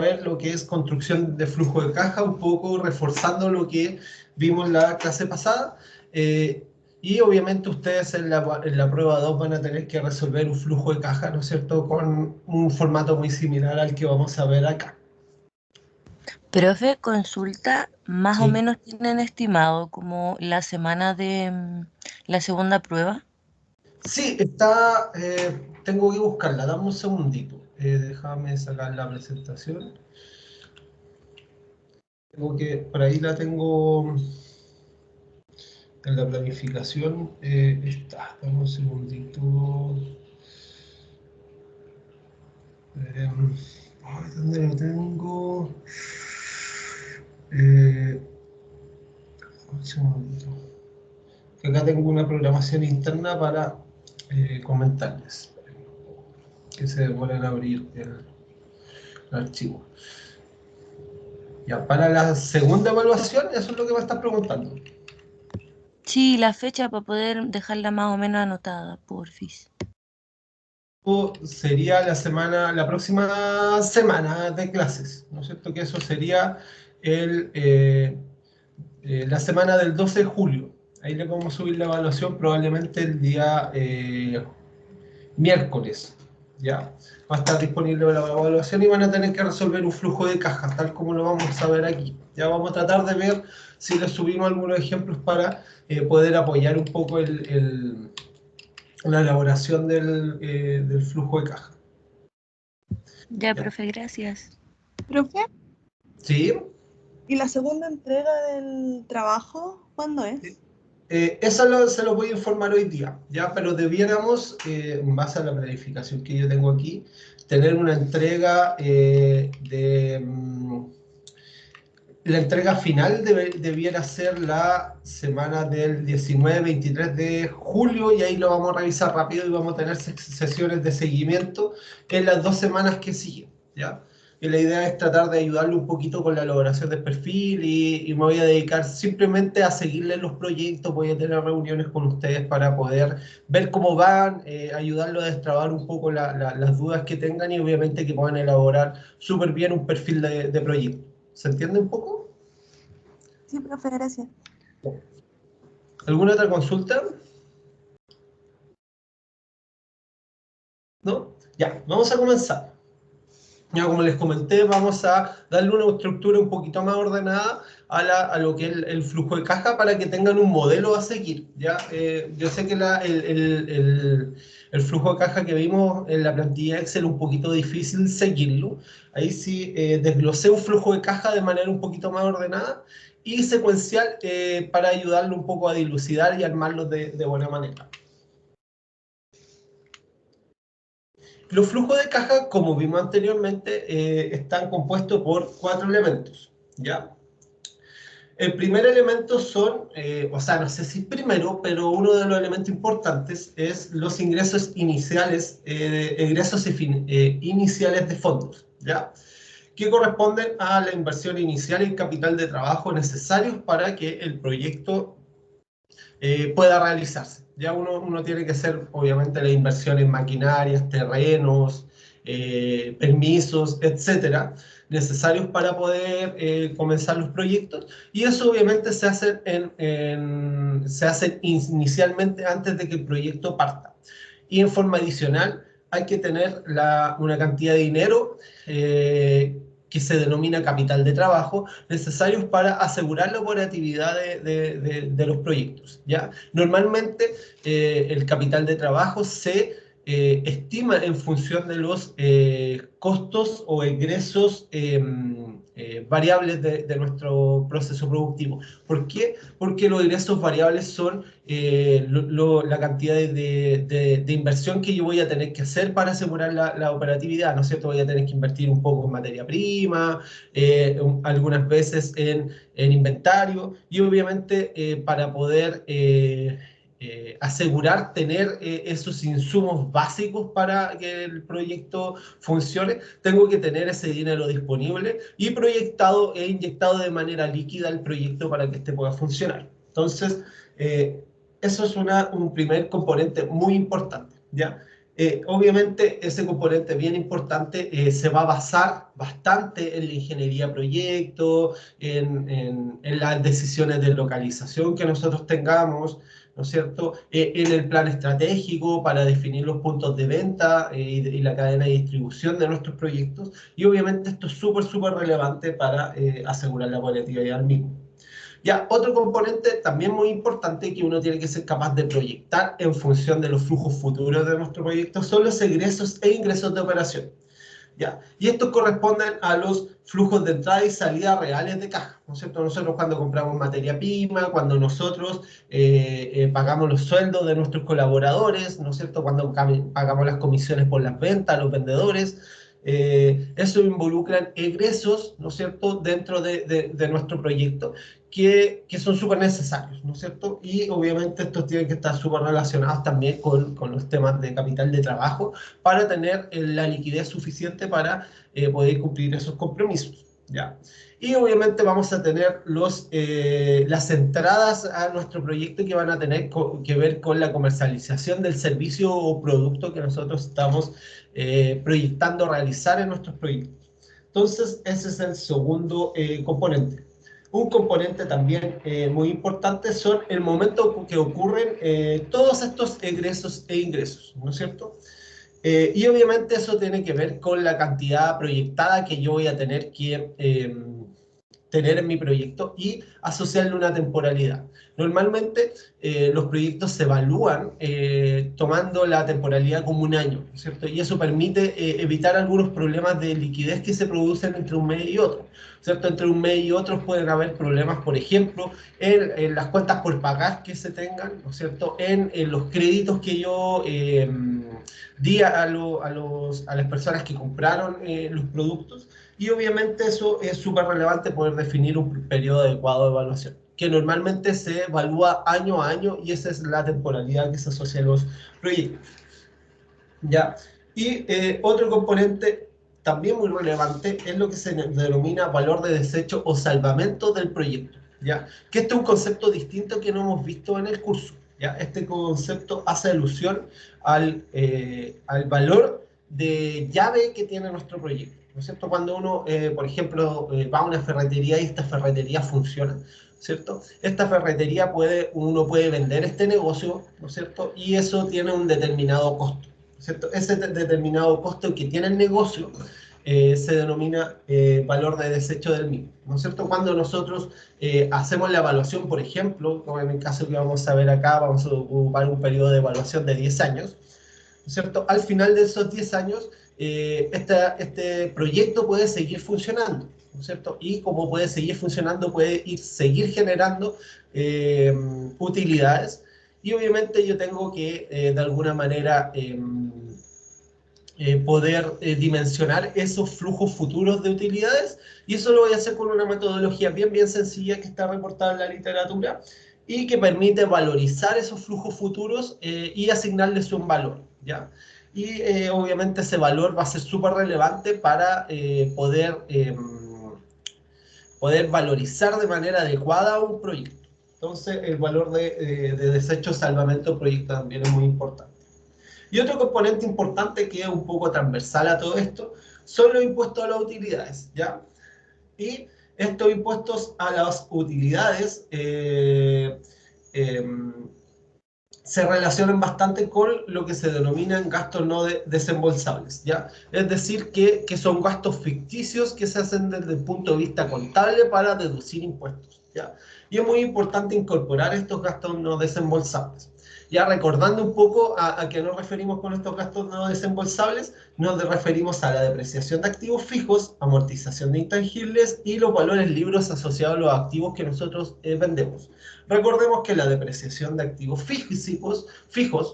ver lo que es construcción de flujo de caja, un poco reforzando lo que vimos en la clase pasada. Y obviamente ustedes en la prueba 2 van a tener que resolver un flujo de caja, ¿no es cierto?, con un formato muy similar al que vamos a ver acá. Profe, consulta, más o Sí, menos tienen estimado como la semana de la segunda prueba. sí, está, tengo que buscarla, dame un segundito. Déjame sacar la presentación. Tengo que, por ahí la tengo en la planificación. Está, dame un segundito. Ay, ¿dónde lo tengo? Eh, un segundito. Que acá tengo una programación interna para comentarles. Que se demora en abrir el archivo. Ya, para la segunda evaluación, eso es lo que me estás preguntando. Sí, la fecha para poder dejarla más o menos anotada, porfis. Sería la próxima semana de clases, ¿no es cierto? Que eso sería la semana del 12 de julio. Ahí le vamos a subir la evaluación probablemente el día miércoles, ¿ya? Va a estar disponible la evaluación y van a tener que resolver un flujo de cajas, tal como lo vamos a ver aquí. Ya vamos a tratar de ver si les subimos algunos ejemplos para poder apoyar un poco la elaboración del flujo de caja. Ya, ¿Ya? profe, gracias. Profe, ¿Sí? ¿y la segunda entrega del trabajo cuándo es? Eso se lo voy a informar hoy día, ¿ya? Pero debiéramos, en base a la planificación que yo tengo aquí, tener una entrega la entrega final debiera ser la semana del 19-23 de julio y ahí lo vamos a revisar rápido y vamos a tener sesiones de seguimiento en las 2 semanas que siguen, ¿ya? Y la idea es tratar de ayudarle un poquito con la elaboración del perfil y me voy a dedicar simplemente a seguirle los proyectos, voy a tener reuniones con ustedes para poder ver cómo van, ayudarlos a destrabar un poco las dudas que tengan y obviamente que puedan elaborar súper bien un perfil de proyecto. ¿Se entiende un poco? Sí, profe, gracias. ¿Alguna otra consulta? ¿No? Ya, vamos a comenzar. Ya, como les comenté, vamos a darle una estructura un poquito más ordenada a lo que es el flujo de caja para que tengan un modelo a seguir. ¿Ya? Yo sé que el flujo de caja que vimos en la plantilla Excel es un poquito difícil seguirlo. Ahí sí desglosé un flujo de caja de manera un poquito más ordenada y secuencial para ayudarlo un poco a dilucidar y armarlo de buena manera. Los flujos de caja, como vimos anteriormente, están compuestos por 4 elementos, ¿ya? El primer elemento son, o sea, no sé si primero, pero uno de los elementos importantes es los ingresos iniciales, iniciales de fondos, ¿ya? Que corresponden a la inversión inicial y capital de trabajo necesarios para que el proyecto pueda realizarse. Ya uno tiene que hacer, obviamente, la inversión en maquinarias, terrenos, permisos, etcétera, necesarios para poder comenzar los proyectos. Y eso, obviamente, se hace inicialmente antes de que el proyecto parta. Y en forma adicional, hay que tener una cantidad de dinero que se denomina capital de trabajo, necesarios para asegurar la operatividad de los proyectos, ¿ya? Normalmente el capital de trabajo se estima en función de los costos o egresos variables de nuestro proceso productivo. ¿Por qué? Porque los ingresos variables son la cantidad de inversión que yo voy a tener que hacer para asegurar la operatividad, ¿no es cierto? Voy a tener que invertir un poco en materia prima, algunas veces en inventario y obviamente para poder asegurar tener esos insumos básicos para que el proyecto funcione, tengo que tener ese dinero disponible y proyectado e inyectado de manera líquida al proyecto para que este pueda funcionar. Entonces, eso es un primer componente muy importante, ¿ya? Obviamente ese componente bien importante se va a basar bastante en la ingeniería de proyecto, en las decisiones de localización que nosotros tengamos, ¿no es cierto? En el plan estratégico para definir los puntos de venta y la cadena de distribución de nuestros proyectos. Y obviamente esto es súper relevante para asegurar la volatilidad del mismo. Ya, otro componente también muy importante que uno tiene que ser capaz de proyectar en función de los flujos futuros de nuestro proyecto son los egresos e ingresos de operación. ¿Ya? Y estos corresponden a los flujos de entrada y salida reales de caja, ¿no es cierto? Nosotros cuando compramos materia prima, cuando nosotros pagamos los sueldos de nuestros colaboradores, ¿no es cierto? Cuando pagamos las comisiones por las ventas a los vendedores, eso involucra egresos, ¿no es cierto?, dentro de nuestro proyecto, que son súper necesarios, ¿no es cierto? Y obviamente estos tienen que estar súper relacionados también con los temas de capital de trabajo para tener la liquidez suficiente para poder cumplir esos compromisos, ¿ya? Y obviamente vamos a tener las entradas a nuestro proyecto que van a tener que ver con la comercialización del servicio o producto que nosotros estamos proyectando realizar en nuestros proyectos. Entonces, ese es el segundo componente. Un componente también muy importante son el momento que ocurren todos estos egresos e ingresos, ¿no es cierto? Y obviamente eso tiene que ver con la cantidad proyectada que yo voy a tener que tener en mi proyecto y asociarle una temporalidad. Normalmente los proyectos se evalúan tomando la temporalidad como un año, ¿cierto? Y eso permite evitar algunos problemas de liquidez que se producen entre un mes y otro, ¿cierto? Entre un mes y otro pueden haber problemas, por ejemplo, en las cuentas por pagar que se tengan, ¿no es cierto? En los créditos que yo di a las personas que compraron los productos. Y obviamente eso es súper relevante poder definir un periodo adecuado de evaluación, que normalmente se evalúa año a año y esa es la temporalidad que se asocia a los proyectos. ¿Ya? Y otro componente también muy relevante es lo que se denomina valor de desecho o salvamento del proyecto, ¿ya? Que este es un concepto distinto que no hemos visto en el curso, ¿ya? Este concepto hace alusión al valor de llave que tiene nuestro proyecto, ¿no es cierto? Cuando uno, por ejemplo, va a una ferretería y esta ferretería funciona, ¿cierto? Esta ferretería uno puede vender este negocio, ¿no es cierto? Y eso tiene un determinado costo, ¿cierto? Ese determinado costo que tiene el negocio se denomina valor de desecho del mismo, ¿no es cierto? Cuando nosotros hacemos la evaluación, por ejemplo, como en el caso que vamos a ver acá, vamos a ocupar un periodo de evaluación de 10 años, ¿no es cierto? Al final de esos 10 años, este proyecto puede seguir funcionando, ¿no es cierto? Y como puede seguir funcionando, puede seguir generando utilidades. Y obviamente yo tengo que, de alguna manera, poder dimensionar esos flujos futuros de utilidades. Y eso lo voy a hacer con una metodología bien sencilla que está reportada en la literatura y que permite valorizar esos flujos futuros y asignarles un valor, ¿ya? Y obviamente ese valor va a ser súper relevante para poder valorizar de manera adecuada un proyecto. Entonces, el valor de desecho, salvamento, proyecto también es muy importante. Y otro componente importante que es un poco transversal a todo esto son los impuestos a las utilidades, ¿ya? Y estos impuestos a las utilidades se relacionan bastante con lo que se denominan gastos no desembolsables, ¿ya? Es decir, que son gastos ficticios que se hacen desde el punto de vista contable para deducir impuestos, ¿ya? Y es muy importante incorporar estos gastos no desembolsables. Ya recordando un poco a qué nos referimos con estos gastos no desembolsables, nos referimos a la depreciación de activos fijos, amortización de intangibles y los valores libres asociados a los activos que nosotros vendemos. Recordemos que la depreciación de activos fijos,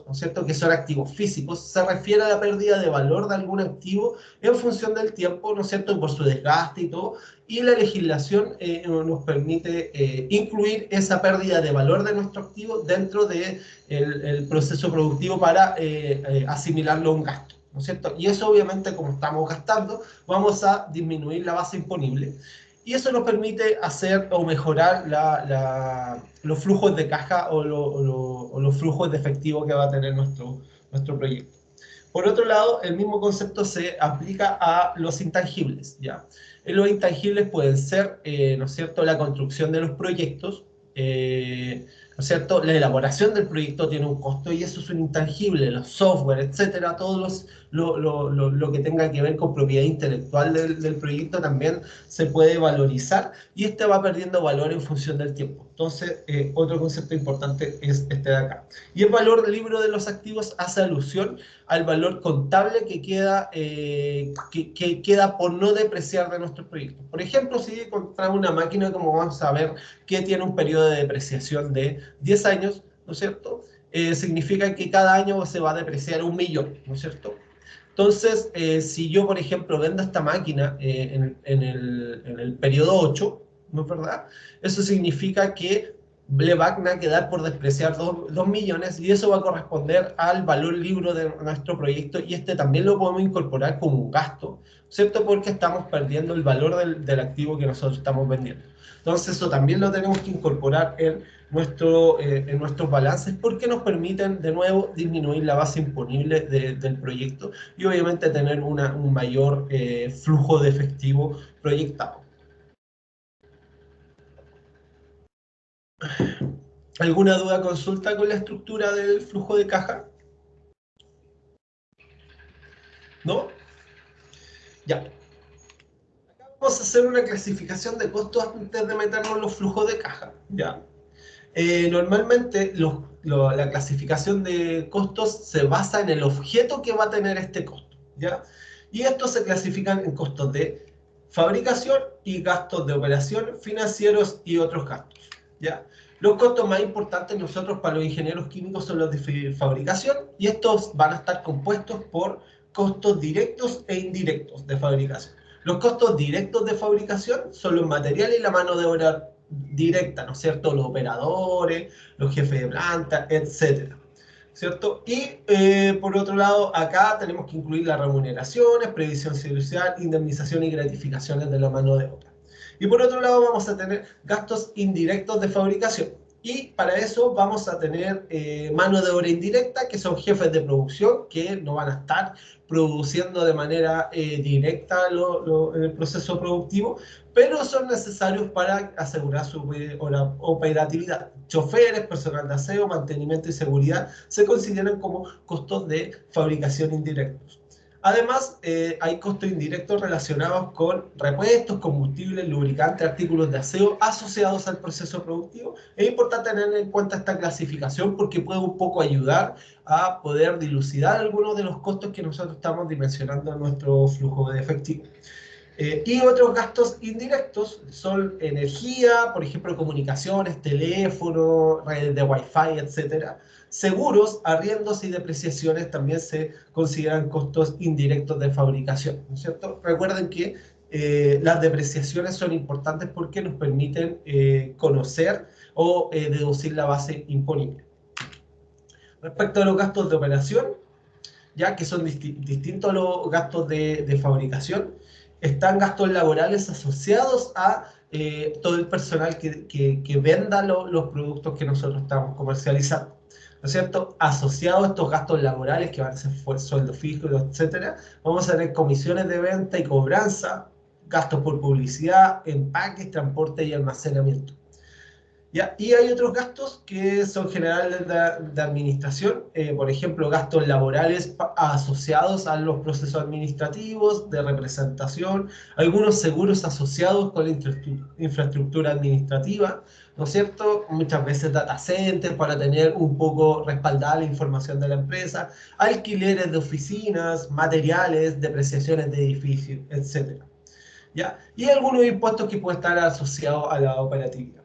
¿no es cierto?, que son activos físicos, se refiere a la pérdida de valor de algún activo en función del tiempo, ¿no es cierto?, por su desgaste y todo, y la legislación nos permite incluir esa pérdida de valor de nuestro activo dentro del proceso productivo para asimilarlo a un gasto, ¿no es cierto? Y eso obviamente, como estamos gastando, vamos a disminuir la base imponible. Y eso nos permite hacer o mejorar los flujos de caja o los flujos de efectivo que va a tener nuestro proyecto. Por otro lado, el mismo concepto se aplica a los intangibles, ¿ya? Los intangibles pueden ser, ¿no es cierto?, la construcción de los proyectos, ¿no es cierto?, la elaboración del proyecto tiene un costo y eso es un intangible, los software, etcétera, lo que tenga que ver con propiedad intelectual del proyecto también se puede valorizar y este va perdiendo valor en función del tiempo. Entonces, otro concepto importante es este de acá. Y el valor libro de los activos hace alusión al valor contable que queda por no depreciar de nuestros proyectos. Por ejemplo, si encontramos una máquina, como vamos a ver, que tiene un periodo de depreciación de 10 años, ¿no es cierto? Significa que cada año se va a depreciar 1.000.000, ¿no es cierto? Entonces, si yo, por ejemplo, vendo esta máquina en el periodo 8, ¿no es verdad? Eso significa que le van a quedar por despreciar 2 millones y eso va a corresponder al valor libro de nuestro proyecto y este también lo podemos incorporar como un gasto, ¿cierto? Porque estamos perdiendo el valor del activo que nosotros estamos vendiendo. Entonces, eso también lo tenemos que incorporar en nuestros balances porque nos permiten, de nuevo, disminuir la base imponible del proyecto y obviamente tener un mayor flujo de efectivo proyectado. ¿Alguna duda, consulta con la estructura del flujo de caja? ¿No? Ya. Acá vamos a hacer una clasificación de costos antes de meternos en los flujos de caja. ¿Ya? Normalmente la clasificación de costos se basa en el objeto que va a tener este costo, ¿ya? Y estos se clasifican en costos de fabricación y gastos de operación, financieros y otros gastos, ¿ya? Los costos más importantes nosotros para los ingenieros químicos son los de fabricación y estos van a estar compuestos por costos directos e indirectos de fabricación. Los costos directos de fabricación son los materiales y la mano de obra directa, ¿no es cierto? Los operadores, los jefes de planta, etcétera, ¿cierto? Y por otro lado, acá tenemos que incluir las remuneraciones, previsión social, indemnización y gratificaciones de la mano de obra. Y por otro lado vamos a tener gastos indirectos de fabricación. Y para eso vamos a tener mano de obra indirecta, que son jefes de producción que no van a estar produciendo de manera directa el proceso productivo, pero son necesarios para asegurar su operatividad. Choferes, personal de aseo, mantenimiento y seguridad se consideran como costos de fabricación indirectos. Además, hay costos indirectos relacionados con repuestos, combustibles, lubricantes, artículos de aseo asociados al proceso productivo. Es importante tener en cuenta esta clasificación porque puede un poco ayudar a poder dilucidar algunos de los costos que nosotros estamos dimensionando en nuestro flujo de efectivo. Y otros gastos indirectos son energía, por ejemplo, comunicaciones, teléfono, redes de Wi-Fi, etcétera. Seguros, arriendos y depreciaciones también se consideran costos indirectos de fabricación, ¿no es cierto? Recuerden que las depreciaciones son importantes porque nos permiten conocer o deducir la base imponible. Respecto a los gastos de operación, ya que son distintos a los gastos de fabricación, están gastos laborales asociados a todo el personal que venda los productos que nosotros estamos comercializando, ¿no es cierto? Asociados a estos gastos laborales que van a ser sueldos fijos, etcétera, vamos a tener comisiones de venta y cobranza, gastos por publicidad, empaques, transporte y almacenamiento. ¿Ya? Y hay otros gastos que son generales de administración, por ejemplo, gastos laborales asociados a los procesos administrativos, de representación, algunos seguros asociados con la infraestructura administrativa, ¿no es cierto? Muchas veces data center para tener un poco respaldada la información de la empresa, alquileres de oficinas, materiales, depreciaciones de edificios, etc. ¿Ya? Y algunos impuestos que pueden estar asociados a la operatividad.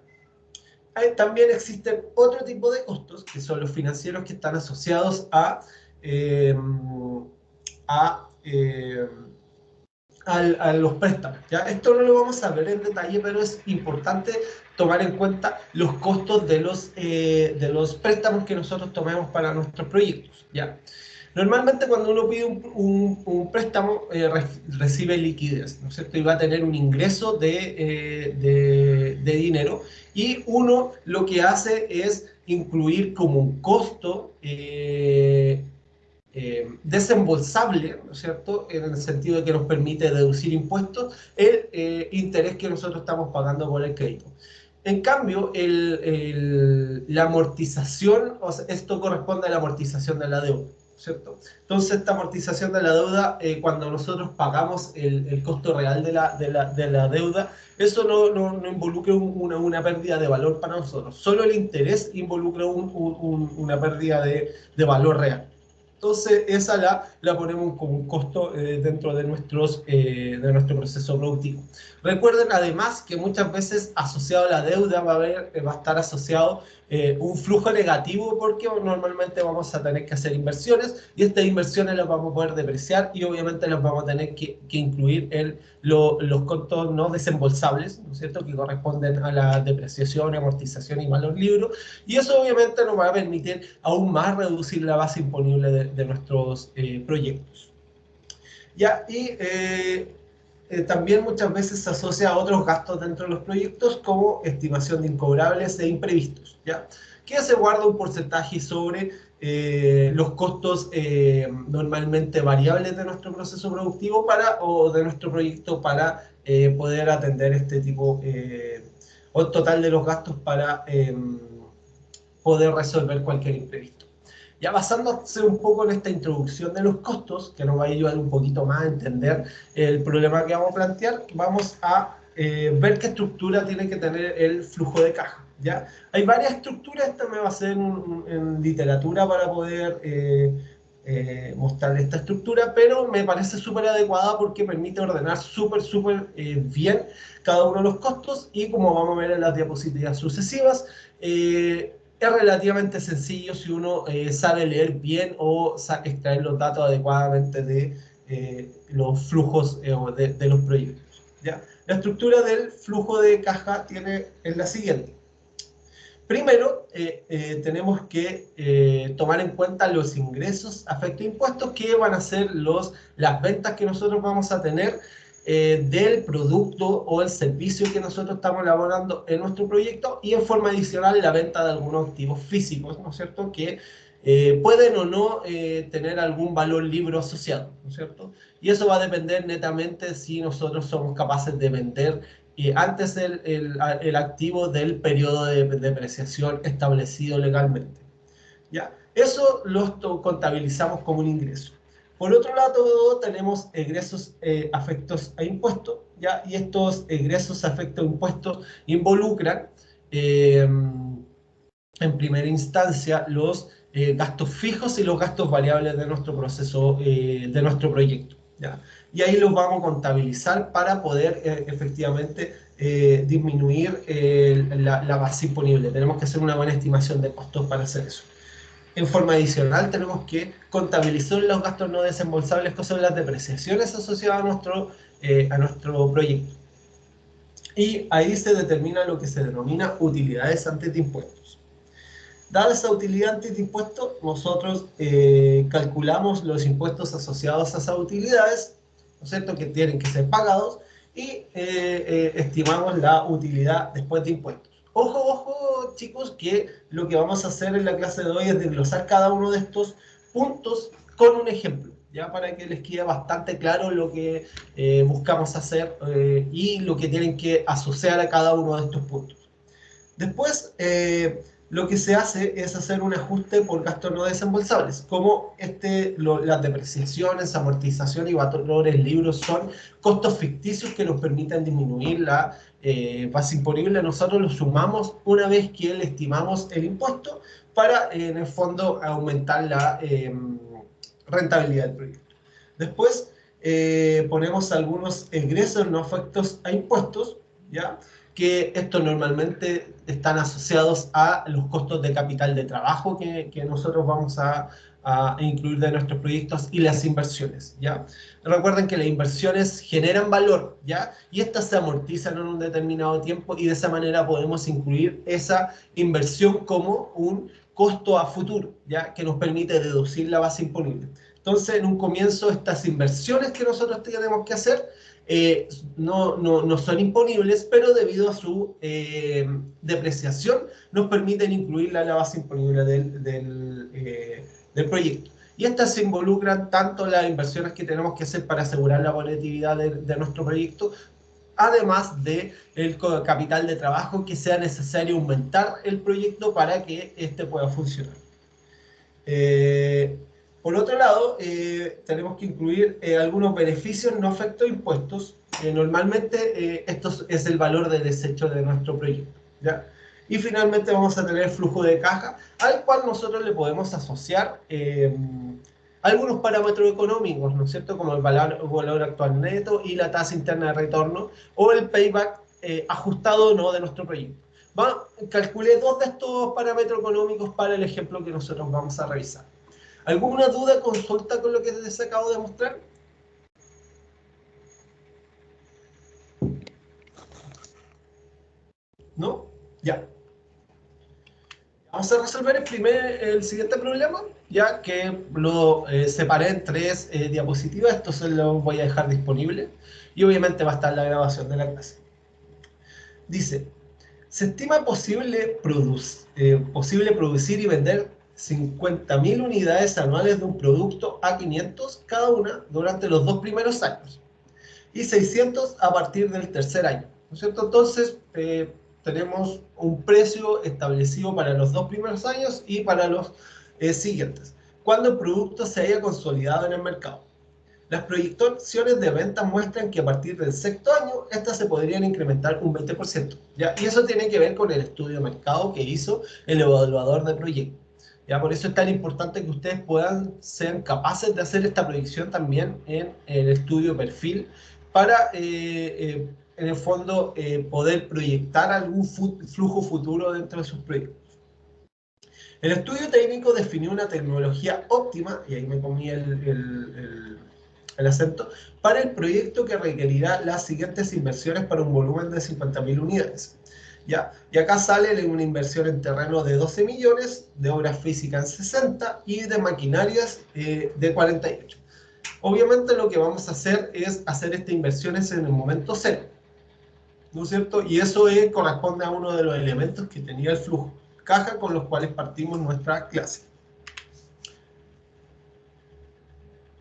También existen otro tipo de costos, que son los financieros que están asociados a los préstamos, ¿ya? Esto no lo vamos a ver en detalle, pero es importante tomar en cuenta los costos de los préstamos que nosotros tomemos para nuestros proyectos, ¿ya? Normalmente cuando uno pide un préstamo, recibe liquidez, ¿no es cierto? Y va a tener un ingreso de dinero y uno lo que hace es incluir como un costo desembolsable, ¿no es cierto?, en el sentido de que nos permite deducir impuestos, el interés que nosotros estamos pagando por el crédito. En cambio, la amortización, o sea, esto corresponde a la amortización de la deuda, ¿cierto? Entonces, esta amortización de la deuda, cuando nosotros pagamos el costo real de la deuda, eso no involucra una pérdida de valor para nosotros. Solo el interés involucra una pérdida de valor real. Entonces, esa la ponemos como un costo dentro de nuestro proceso productivo. Recuerden además que muchas veces asociado a la deuda va a estar asociado un flujo negativo, porque normalmente vamos a tener que hacer inversiones y estas inversiones las vamos a poder depreciar y obviamente las vamos a tener que incluir en los costos no desembolsables, ¿no es cierto?, que corresponden a la depreciación, amortización y valor libro, y eso obviamente nos va a permitir aún más reducir la base imponible de nuestros proyectos. Ya, y también muchas veces se asocia a otros gastos dentro de los proyectos, como estimación de incobrables e imprevistos, ¿ya?, que se guarda un porcentaje sobre los costos normalmente variables de nuestro proceso productivo o de nuestro proyecto para poder atender este tipo, o el total de los gastos para poder resolver cualquier imprevisto. Ya basándose un poco en esta introducción de los costos, que nos va a ayudar un poquito más a entender el problema que vamos a plantear, vamos a ver qué estructura tiene que tener el flujo de caja, ¿ya? Hay varias estructuras, esta me va a ser en literatura para poder mostrar esta estructura, pero me parece súper adecuada porque permite ordenar súper bien cada uno de los costos, y como vamos a ver en las diapositivas sucesivas, es relativamente sencillo si uno sabe leer bien o extraer los datos adecuadamente de los flujos de los proyectos, ¿ya? La estructura del flujo de caja es la siguiente. Primero, tenemos que tomar en cuenta los ingresos afecto a impuestos, que van a ser las ventas que nosotros vamos a tener del producto o el servicio que nosotros estamos elaborando en nuestro proyecto, y en forma adicional la venta de algunos activos físicos, ¿no es cierto?, que pueden o no tener algún valor libro asociado, ¿no es cierto? Y eso va a depender netamente si nosotros somos capaces de vender antes el activo del periodo de depreciación establecido legalmente, ¿ya? Eso lo contabilizamos como un ingreso. Por otro lado, tenemos egresos afectos a impuestos, ¿ya? Y estos egresos afectos a impuestos involucran, en primera instancia, los gastos fijos y los gastos variables de nuestro proceso, de nuestro proyecto, ¿ya? Y ahí los vamos a contabilizar para poder efectivamente disminuir la base imponible. Tenemos que hacer una buena estimación de costos para hacer eso. En forma adicional, tenemos que contabilizar los gastos no desembolsables, que son las depreciaciones asociadas a nuestro proyecto. Y ahí se determina lo que se denomina utilidades antes de impuestos. Dada esa utilidad antes de impuestos, nosotros calculamos los impuestos asociados a esas utilidades, ¿no es cierto?, que tienen que ser pagados, y estimamos la utilidad después de impuestos. Ojo, chicos, que lo que vamos a hacer en la clase de hoy es desglosar cada uno de estos puntos con un ejemplo, ya, para que les quede bastante claro lo que buscamos hacer y lo que tienen que asociar a cada uno de estos puntos. Después, lo que se hace es hacer un ajuste por gastos no desembolsables, como las depreciaciones, amortización y valores libros son costos ficticios que nos permiten disminuir la base imponible. Nosotros los sumamos una vez que le estimamos el impuesto para, en el fondo, aumentar la rentabilidad del proyecto. Después, ponemos algunos ingresos no afectos a impuestos, ¿ya?, que estos normalmente están asociados a los costos de capital de trabajo que nosotros vamos a incluir de nuestros proyectos, y las inversiones, ¿ya? Recuerden que las inversiones generan valor, ¿ya? Y estas se amortizan en un determinado tiempo, y de esa manera podemos incluir esa inversión como un costo a futuro, ¿ya?, que nos permite deducir la base imponible. Entonces, en un comienzo, estas inversiones que nosotros tenemos que hacer no son imponibles, pero debido a su depreciación nos permiten incluirla en la base imponible del proyecto. Y estas se involucran tanto las inversiones que tenemos que hacer para asegurar la volatilidad de nuestro proyecto, además del capital de trabajo que sea necesario aumentar el proyecto para que este pueda funcionar. Por otro lado, tenemos que incluir algunos beneficios no afectos a impuestos. Normalmente esto es el valor de desecho de nuestro proyecto, ¿ya? Y finalmente vamos a tener el flujo de caja, al cual nosotros le podemos asociar algunos parámetros económicos, ¿no es cierto? Como el valor actual neto y la tasa interna de retorno, o el payback ajustado o no de nuestro proyecto. Calculé dos de estos parámetros económicos para el ejemplo que nosotros vamos a revisar. ¿Alguna duda, consulta con lo que les acabo de mostrar? ¿No? Ya. Vamos a resolver el siguiente problema, ya que lo separé en 3 diapositivas. Esto se lo voy a dejar disponible y obviamente va a estar la grabación de la clase. Dice, se estima posible producir y vender 50.000 unidades anuales de un producto a 500 cada una durante los 2 primeros años y 600 a partir del tercer año, ¿no es cierto? Entonces, tenemos un precio establecido para los 2 primeros años y para los siguientes, cuando el producto se haya consolidado en el mercado. Las proyecciones de ventas muestran que a partir del 6º año, estas se podrían incrementar un 20%, ¿ya? Y eso tiene que ver con el estudio de mercado que hizo el evaluador de proyecto, ¿ya? Por eso es tan importante que ustedes sean capaces de hacer esta proyección también en el estudio perfil para, en el fondo, poder proyectar algún flujo futuro dentro de sus proyectos. El estudio técnico definió una tecnología óptima, y ahí me comí el acento, para el proyecto que requerirá las siguientes inversiones para un volumen de 50.000 unidades. ¿Ya? Y acá sale una inversión en terreno de 12 millones, de obras físicas en 60 y de maquinarias de 48. Obviamente lo que vamos a hacer es hacer estas inversiones en el momento cero, ¿no es cierto? Y eso corresponde a uno de los elementos que tenía el flujo caja con los cuales partimos nuestra clase.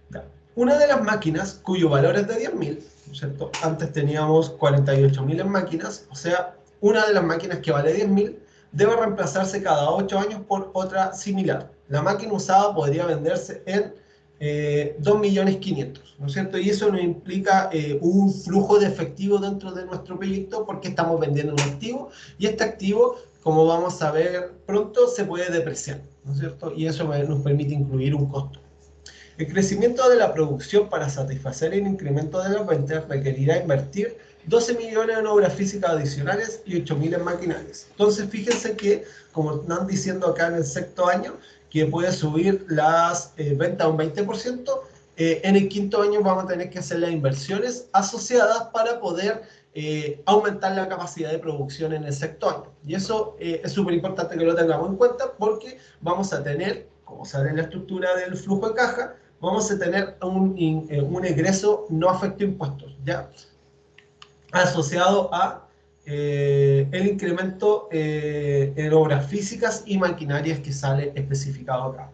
Ya. Una de las máquinas cuyo valor es de 10.000, ¿no es cierto? Antes teníamos 48.000 en máquinas, o sea, una de las máquinas que vale 10.000 debe reemplazarse cada 8 años por otra similar. La máquina usada podría venderse en 2.500.000, ¿no es cierto? Y eso nos implica un flujo de efectivo dentro de nuestro proyecto porque estamos vendiendo un activo y este activo, como vamos a ver pronto, se puede depreciar, ¿no es cierto? Y eso nos permite incluir un costo. El crecimiento de la producción para satisfacer el incremento de las ventas requerirá invertir 12 millones en obras físicas adicionales y 8.000 en maquinarias. Entonces, fíjense que, como están diciendo acá en el 6º año, que puede subir las ventas un 20%, en el 5º año vamos a tener que hacer las inversiones asociadas para poder aumentar la capacidad de producción en el 6º año. Y eso es súper importante que lo tengamos en cuenta porque vamos a tener, como sale en la estructura del flujo de caja, vamos a tener un egreso no afecto a impuestos, ¿ya? Asociado a el incremento en obras físicas y maquinarias que sale especificado acá.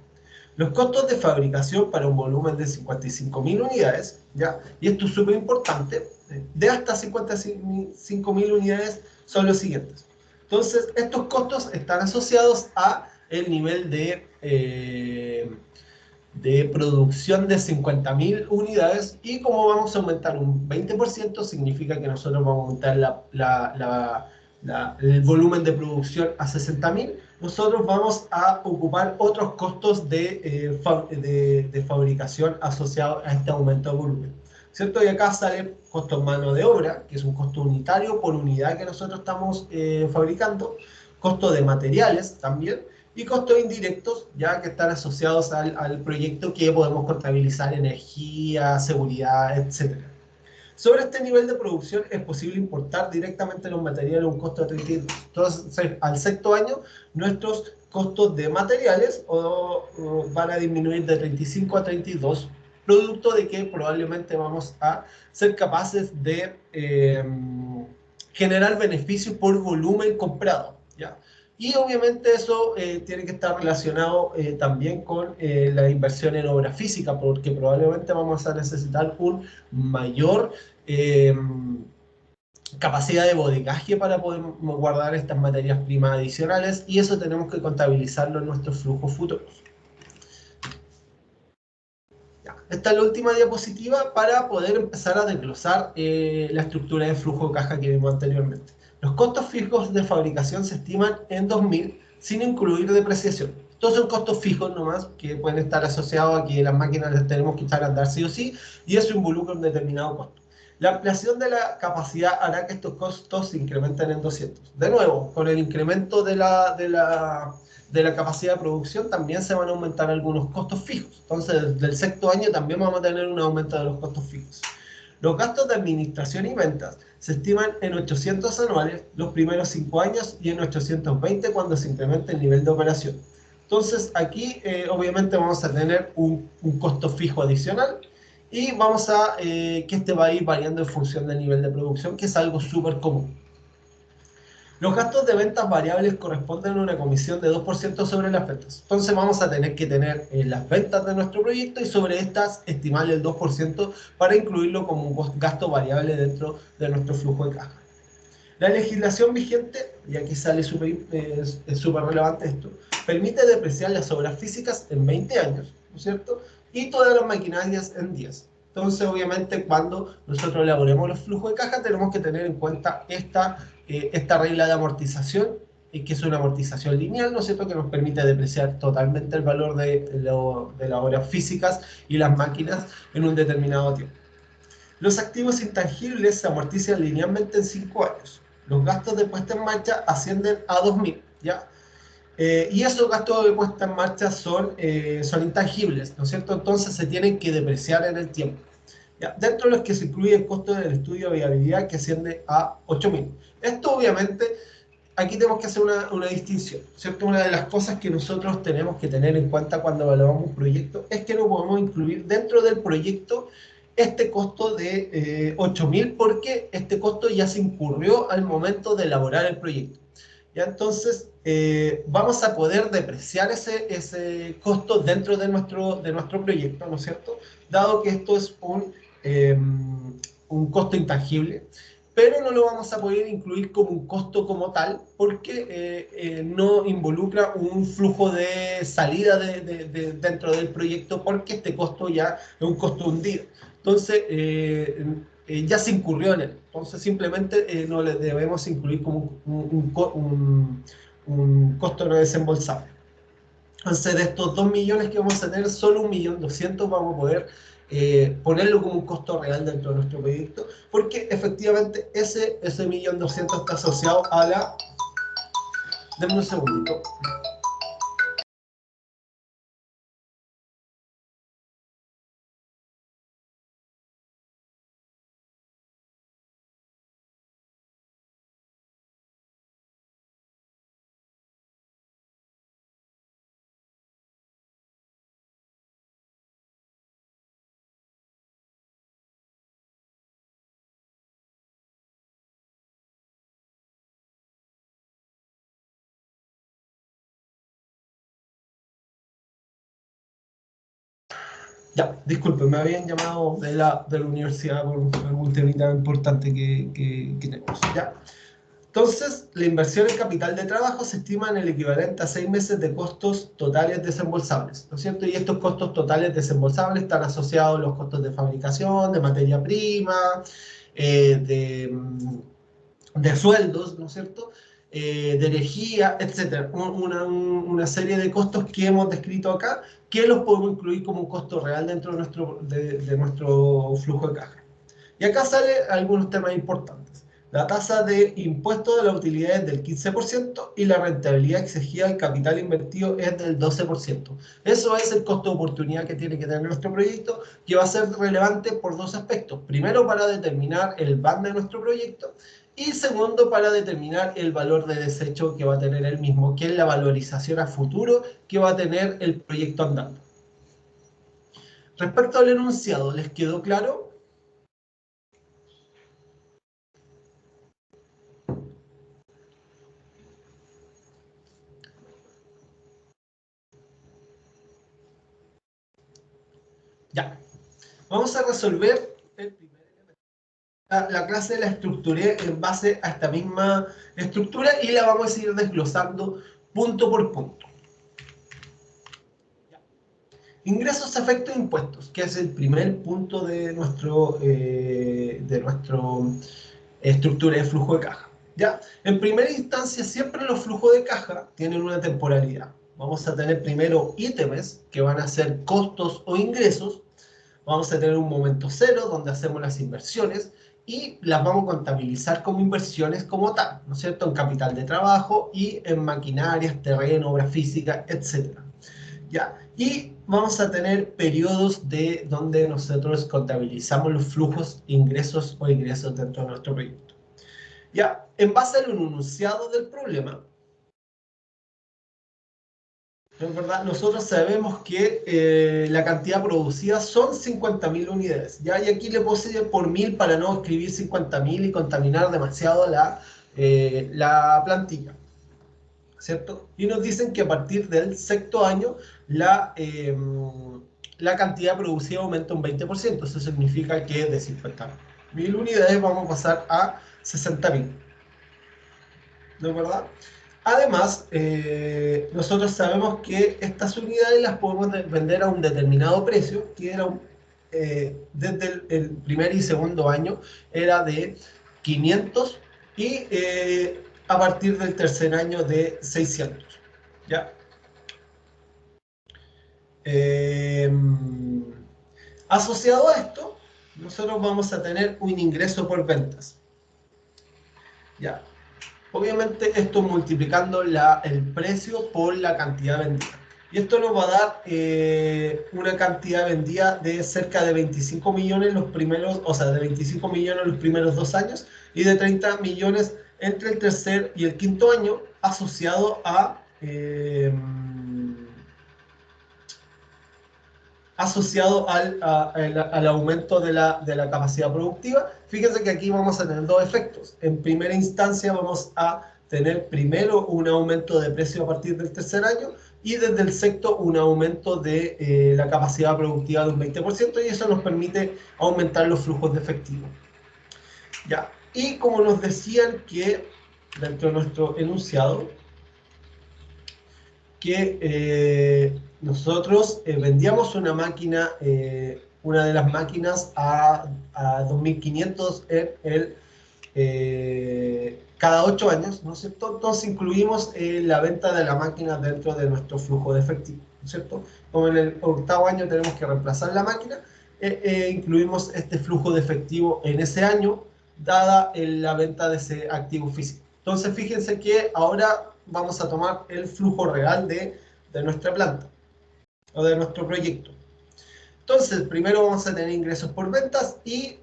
Los costos de fabricación para un volumen de 55.000 unidades, ¿ya? Y esto es súper importante, de hasta 55.000 unidades son los siguientes. Entonces, estos costos están asociados a el nivel de producción de 50.000 unidades y como vamos a aumentar un 20%, significa que nosotros vamos a aumentar el volumen de producción a 60.000, nosotros vamos a ocupar otros costos de fabricación asociados a este aumento de volumen, ¿cierto? Y acá sale costo mano de obra, que es un costo unitario por unidad que nosotros estamos fabricando, costo de materiales también, y costos indirectos, ya que están asociados al proyecto que podemos contabilizar energía, seguridad, etc. Sobre este nivel de producción es posible importar directamente los materiales a un costo de 32. Entonces, al 6º año, nuestros costos de materiales van a disminuir de 35 a 32, producto de que probablemente vamos a ser capaces de generar beneficios por volumen comprado, ¿ya? Y obviamente eso tiene que estar relacionado también con la inversión en obra física, porque probablemente vamos a necesitar un mayor capacidad de bodegaje para poder guardar estas materias primas adicionales, y eso tenemos que contabilizarlo en nuestros flujos futuros. Esta es la última diapositiva para poder empezar a desglosar la estructura de flujo de caja que vimos anteriormente. Los costos fijos de fabricación se estiman en 2.000 sin incluir depreciación. Estos son costos fijos nomás que pueden estar asociados a que las máquinas las tenemos que echar a andar sí o sí, y eso involucra un determinado costo. La ampliación de la capacidad hará que estos costos se incrementen en 200. De nuevo, con el incremento de la capacidad de producción también se van a aumentar algunos costos fijos. Entonces, desde el sexto año también vamos a tener un aumento de los costos fijos. Los gastos de administración y ventas se estiman en 800 anuales los primeros 5 años y en 820 cuando se incremente el nivel de operación. Entonces, aquí obviamente vamos a tener un costo fijo adicional, y vamos a que este va a ir variando en función del nivel de producción, que es algo súper común. Los gastos de ventas variables corresponden a una comisión de 2% sobre las ventas. Entonces vamos a tener que tener las ventas de nuestro proyecto y sobre estas estimar el 2% para incluirlo como un gasto variable dentro de nuestro flujo de caja. La legislación vigente, y aquí sale súper relevante esto, permite depreciar las obras físicas en 20 años, ¿no es cierto? Y todas las maquinarias en 10. Entonces, obviamente, cuando nosotros elaboremos los flujos de caja, tenemos que tener en cuenta esta regla de amortización, que es una amortización lineal, ¿no es cierto?, que nos permite depreciar totalmente el valor de las obras físicas y las máquinas en un determinado tiempo. Los activos intangibles se amortizan linealmente en 5 años. Los gastos de puesta en marcha ascienden a 2.000, ¿ya? Y esos gastos de puesta en marcha son intangibles, ¿no es cierto? Entonces se tienen que depreciar en el tiempo. ¿Ya? Dentro de los que se incluye el costo del estudio de viabilidad, que asciende a 8.000. Esto obviamente, aquí tenemos que hacer una distinción, ¿cierto? Una de las cosas que nosotros tenemos que tener en cuenta cuando evaluamos un proyecto es que no podemos incluir dentro del proyecto este costo de 8.000, porque este costo ya se incurrió al momento de elaborar el proyecto. ¿Ya? Entonces, vamos a poder depreciar ese costo dentro de nuestro proyecto, ¿no es cierto? Dado que esto es un costo intangible, pero no lo vamos a poder incluir como un costo como tal, porque no involucra un flujo de salida dentro del proyecto, porque este costo ya es un costo hundido. Entonces, ya se incurrió en él. Entonces, simplemente no le debemos incluir como un costo no desembolsable. Entonces, de estos 2 millones que vamos a tener, solo 1.200.000 vamos a poder ponerlo como un costo real dentro de nuestro proyecto, porque efectivamente ese 1.200.000 está asociado a la... Denme un segundito. Ya, disculpen, me habían llamado de la universidad por algún tema importante que tenemos. ¿Ya? Entonces, la inversión en capital de trabajo se estima en el equivalente a 6 meses de costos totales desembolsables, ¿no es cierto? Y estos costos totales desembolsables están asociados a los costos de fabricación, de materia prima, de sueldos, ¿no es cierto?, de energía, etcétera. Una serie de costos que hemos descrito acá, que los podemos incluir como un costo real dentro de nuestro flujo de caja. Y acá salen algunos temas importantes. La tasa de impuesto de la utilidad es del 15% y la rentabilidad exigida del capital invertido es del 12%. Eso es el costo de oportunidad que tiene que tener nuestro proyecto, que va a ser relevante por dos aspectos. Primero, para determinar el BAN de nuestro proyecto, y segundo, para determinar el valor de desecho que va a tener el mismo, que es la valorización a futuro que va a tener el proyecto andando. Respecto al enunciado, ¿les quedó claro? Ya. Vamos a resolver el primer elemento. La clase la estructuré en base a esta misma estructura y la vamos a seguir desglosando punto por punto. Ya. Ingresos, efectos, impuestos, que es el primer punto de nuestro estructura de flujo de caja. ¿Ya? En primera instancia, siempre los flujos de caja tienen una temporalidad. Vamos a tener primero ítems, que van a ser costos o ingresos. Vamos a tener un momento cero, donde hacemos las inversiones, y las vamos a contabilizar como inversiones como tal, ¿no es cierto? En capital de trabajo y en maquinarias, terreno, obra física, etc. ¿Ya? Y vamos a tener periodos donde nosotros contabilizamos los flujos, ingresos o ingresos dentro de nuestro proyecto. Ya, en base al enunciado del problema, en verdad, nosotros sabemos que la cantidad producida son 50.000 unidades. ¿Ya? Y aquí le puse por 1000 para no escribir 50.000 y contaminar demasiado la plantilla. ¿Cierto? Y nos dicen que a partir del sexto año la cantidad producida aumenta un 20%. Eso significa que de 50.000 unidades vamos a pasar a 60.000. ¿No es verdad? Además, nosotros sabemos que estas unidades las podemos vender a un determinado precio, que era desde el primer y segundo año era de 500 y a partir del tercer año de 600. ¿Ya? Asociado a esto, nosotros vamos a tener un ingreso por ventas. ¿Ya? Obviamente esto multiplicando el precio por la cantidad vendida. Y esto nos va a dar una cantidad vendida de cerca de 25 millones los primeros, o sea, de 25 millones los primeros 2 años y de 30 millones entre el tercer y el quinto año, asociado al aumento de la capacidad productiva. Fíjense que aquí vamos a tener dos efectos. En primera instancia vamos a tener primero un aumento de precio a partir del tercer año y desde el sexto un aumento de la capacidad productiva de un 20% y eso nos permite aumentar los flujos de efectivo. Ya. Y como nos decían que dentro de nuestro enunciado, que nosotros vendíamos una máquina, una de las máquinas a 2.500 cada 8 años, ¿no es cierto? Entonces incluimos la venta de la máquina dentro de nuestro flujo de efectivo, ¿no es cierto? Como en el octavo año tenemos que reemplazar la máquina, incluimos este flujo de efectivo en ese año, dada la venta de ese activo físico. Entonces fíjense que ahora vamos a tomar el flujo real de nuestra planta o de nuestro proyecto. Entonces, primero vamos a tener ingresos por ventas y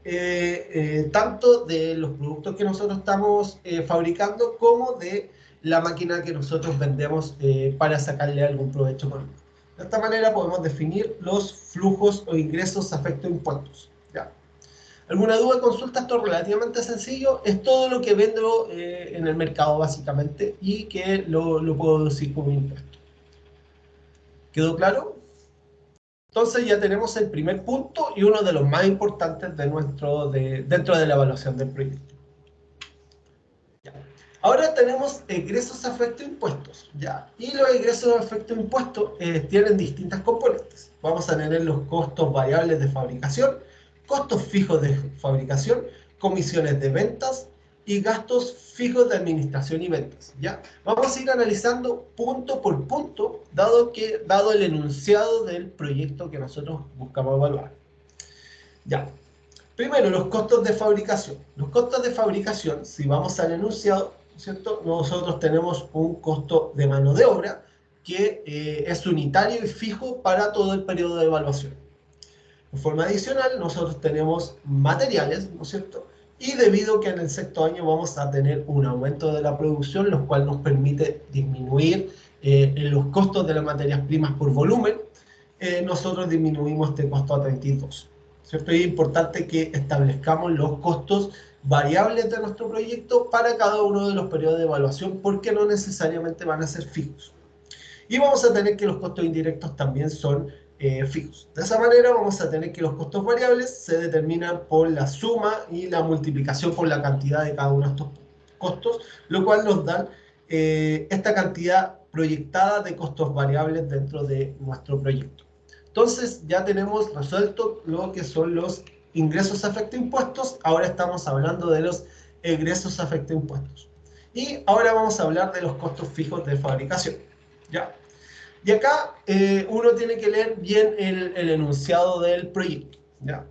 tanto de los productos que nosotros estamos fabricando como de la máquina que nosotros vendemos para sacarle algún provecho económico. De esta manera podemos definir los flujos o ingresos afecto a impuestos. ¿Ya? ¿Alguna duda, consulta? Esto es relativamente sencillo. Es todo lo que vendo en el mercado, básicamente, y que lo puedo decir como impuesto. ¿Quedó claro? Entonces ya tenemos el primer punto y uno de los más importantes dentro de la evaluación del proyecto. Ya. Ahora tenemos egresos afecto a impuestos. ¿Ya? Y los egresos afecto a impuestos tienen distintas componentes. Vamos a tener los costos variables de fabricación, costos fijos de fabricación, comisiones de ventas y gastos fijos de administración y ventas. ¿Ya? Vamos a ir analizando punto por punto, dado el enunciado del proyecto que nosotros buscamos evaluar. Ya. Primero, los costos de fabricación. Los costos de fabricación, si vamos al enunciado, ¿cierto? Nosotros tenemos un costo de mano de obra que es unitario y fijo para todo el periodo de evaluación. De forma adicional, nosotros tenemos materiales, ¿no es cierto? Y debido a que en el sexto año vamos a tener un aumento de la producción, lo cual nos permite disminuir los costos de las materias primas por volumen, nosotros disminuimos este costo a 32. ¿Cierto? Y es importante que establezcamos los costos variables de nuestro proyecto para cada uno de los periodos de evaluación, porque no necesariamente van a ser fijos. Y vamos a tener que los costos indirectos también son fijos. De esa manera vamos a tener que los costos variables se determinan por la suma y la multiplicación por la cantidad de cada uno de estos costos, lo cual nos da esta cantidad proyectada de costos variables dentro de nuestro proyecto. Entonces ya tenemos resuelto lo que son los ingresos afecto impuestos. Ahora estamos hablando de los egresos afecto impuestos. Y ahora vamos a hablar de los costos fijos de fabricación. ¿Ya? Y acá uno tiene que leer bien el enunciado del proyecto. ¿Ya?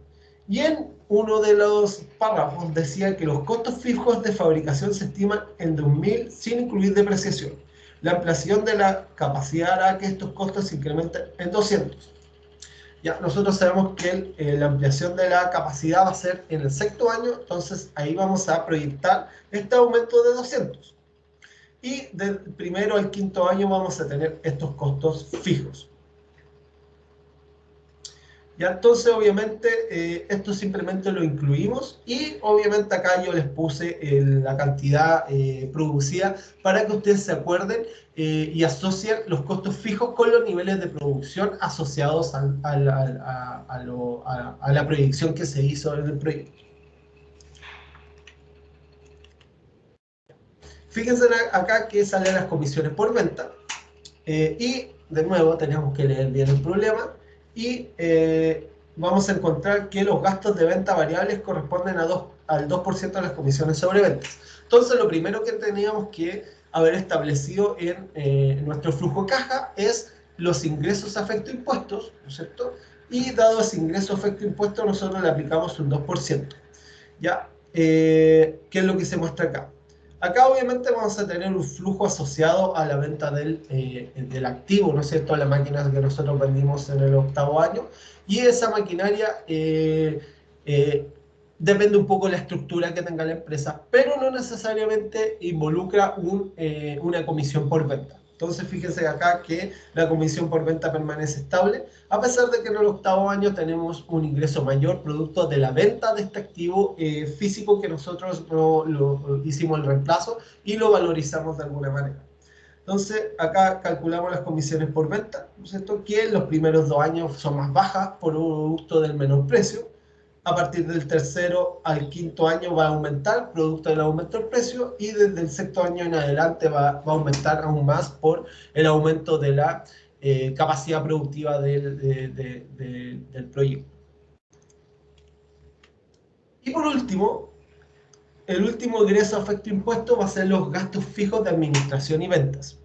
Y en uno de los párrafos decía que los costos fijos de fabricación se estiman en 2.000 sin incluir depreciación. La ampliación de la capacidad hará que estos costos se incrementen en 200. Ya, nosotros sabemos que la ampliación de la capacidad va a ser en el sexto año, entonces ahí vamos a proyectar este aumento de 200. Y del primero al quinto año vamos a tener estos costos fijos. Ya, entonces obviamente esto simplemente lo incluimos y obviamente acá yo les puse la cantidad producida para que ustedes se acuerden y asocien los costos fijos con los niveles de producción asociados a la proyección que se hizo en el proyecto. Fíjense acá que salen las comisiones por venta y de nuevo tenemos que leer bien el problema y vamos a encontrar que los gastos de venta variables corresponden al 2% de las comisiones sobre ventas. Entonces lo primero que teníamos que haber establecido en nuestro flujo caja es los ingresos afecto impuestos, ¿no es cierto? Y dado ese ingreso afecto impuestos nosotros le aplicamos un 2%. ¿Ya? ¿Qué es lo que se muestra acá? Acá obviamente vamos a tener un flujo asociado a la venta del activo, ¿no es cierto? La máquina que nosotros vendimos en el octavo año. Y esa maquinaria depende un poco de la estructura que tenga la empresa, pero no necesariamente involucra una comisión por venta. Entonces fíjense acá que la comisión por venta permanece estable, a pesar de que en el octavo año tenemos un ingreso mayor producto de la venta de este activo físico que nosotros hicimos el reemplazo y lo valorizamos de alguna manera. Entonces acá calculamos las comisiones por venta, ¿no es cierto? Que en los primeros 2 años son más bajas por producto del menor precio. A partir del tercero al quinto año va a aumentar producto del aumento del precio y desde el sexto año en adelante va a aumentar aún más por el aumento de la capacidad productiva del proyecto. Y por último, el último ingreso afecto impuesto va a ser los gastos fijos de administración y ventas.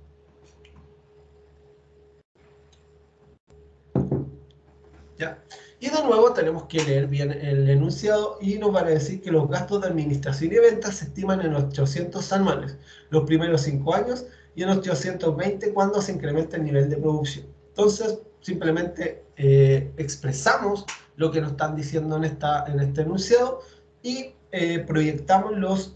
¿Ya? Y de nuevo tenemos que leer bien el enunciado y nos van a decir que los gastos de administración y ventas se estiman en 800 anuales los primeros 5 años y en 820 cuando se incrementa el nivel de producción. Entonces simplemente expresamos lo que nos están diciendo en este enunciado y proyectamos los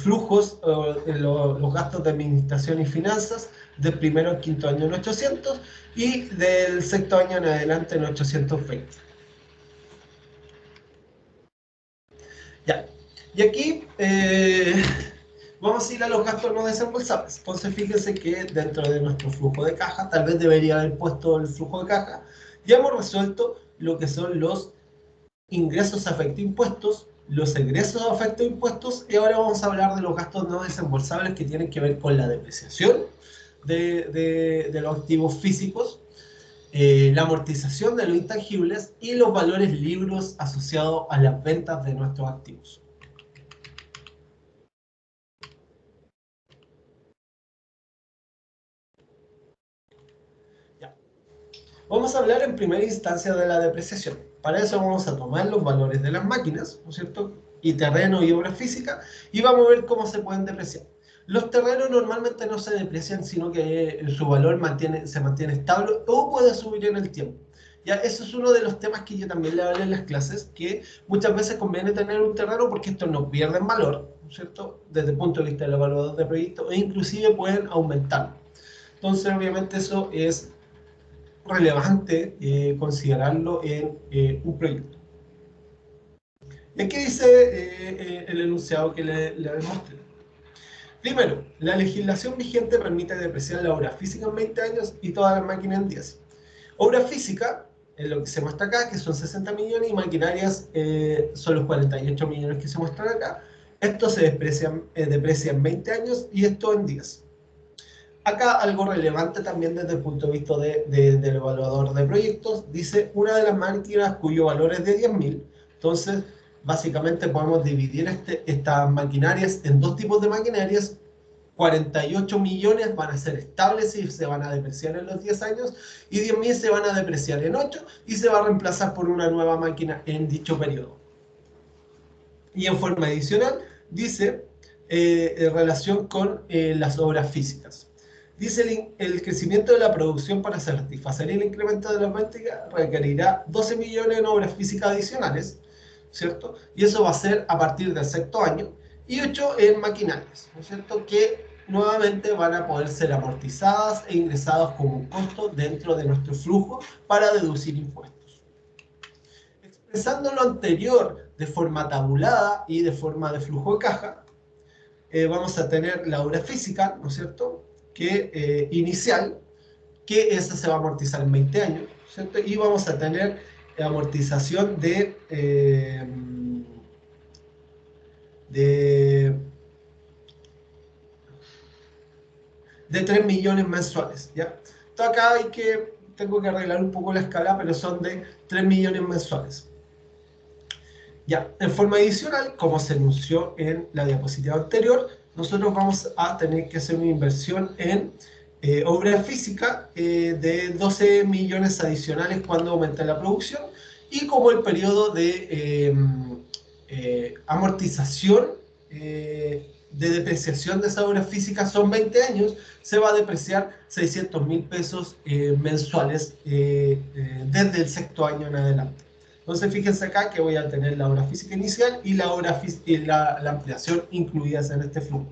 flujos, los gastos de administración y finanzas del primero al quinto año en 800 y del sexto año en adelante en 820. Ya. Y aquí vamos a ir a los gastos no desembolsables. Entonces fíjense que dentro de nuestro flujo de caja, tal vez debería haber puesto el flujo de caja, ya hemos resuelto lo que son los ingresos afecto impuestos, los egresos afecto impuestos y ahora vamos a hablar de los gastos no desembolsables que tienen que ver con la depreciación de los activos físicos, la amortización de los intangibles y los valores libres asociados a las ventas de nuestros activos. Ya. Vamos a hablar en primera instancia de la depreciación. Para eso vamos a tomar los valores de las máquinas, ¿no es cierto? Y terreno y obra física y vamos a ver cómo se pueden depreciar. Los terrenos normalmente no se deprecian, sino que su valor se mantiene estable o puede subir en el tiempo. Ya, eso es uno de los temas que yo también le hablé en las clases, que muchas veces conviene tener un terreno porque estos no pierden valor, ¿no es cierto? Desde el punto de vista del evaluador de proyecto e inclusive pueden aumentar. Entonces, obviamente eso es relevante considerarlo en un proyecto. Y aquí dice el enunciado que le demostré. Primero, la legislación vigente permite depreciar la obra física en 20 años y todas las máquinas en 10. Obra física, es lo que se muestra acá, que son 60 millones, y maquinarias son los 48 millones que se muestran acá. Esto se deprecia en 20 años y esto en 10. Acá algo relevante también desde el punto de vista del evaluador de proyectos, dice una de las máquinas cuyo valor es de 10.000. Entonces, básicamente podemos dividir estas maquinarias en dos tipos de maquinarias. 48 millones van a ser estables y se van a depreciar en los 10 años, y 10.000 se van a depreciar en 8 y se va a reemplazar por una nueva máquina en dicho periodo. Y en forma adicional, dice en relación con las obras físicas. Dice el crecimiento de la producción para satisfacer el incremento de la práctica requerirá 12 millones en obras físicas adicionales, ¿cierto? Y eso va a ser a partir del sexto año, y 8 en maquinarias, ¿no es cierto? Que nuevamente van a poder ser amortizadas e ingresadas como un costo dentro de nuestro flujo para deducir impuestos. Expresando lo anterior de forma tabulada y de forma de flujo de caja, vamos a tener la obra física, ¿no es cierto?, que inicial, que esa se va a amortizar en 20 años, ¿cierto? Y vamos a tener amortización de 3 millones mensuales, ¿ya? Entonces acá tengo que arreglar un poco la escala, pero son de 3 millones mensuales. Ya, en forma adicional, como se anunció en la diapositiva anterior, nosotros vamos a tener que hacer una inversión en obra física de 12 millones adicionales cuando aumente la producción, y como el periodo de amortización de depreciación de esa obra física son 20 años, se va a depreciar 600.000 pesos mensuales desde el sexto año en adelante. Entonces fíjense acá que voy a tener la obra física inicial y la ampliación incluidas en este flujo.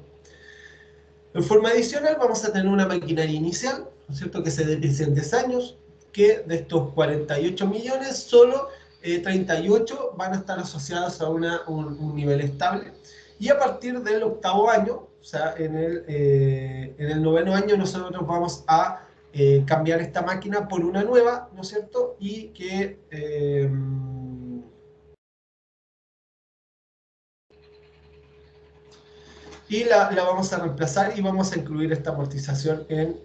En forma adicional vamos a tener una maquinaria inicial, ¿no es cierto?, que se deprecia en 10 años, que de estos 48 millones, solo 38 van a estar asociados a un nivel estable. Y a partir del octavo año, o sea, en el noveno año, nosotros vamos a cambiar esta máquina por una nueva, ¿no es cierto? Y que la vamos a reemplazar y vamos a incluir esta amortización en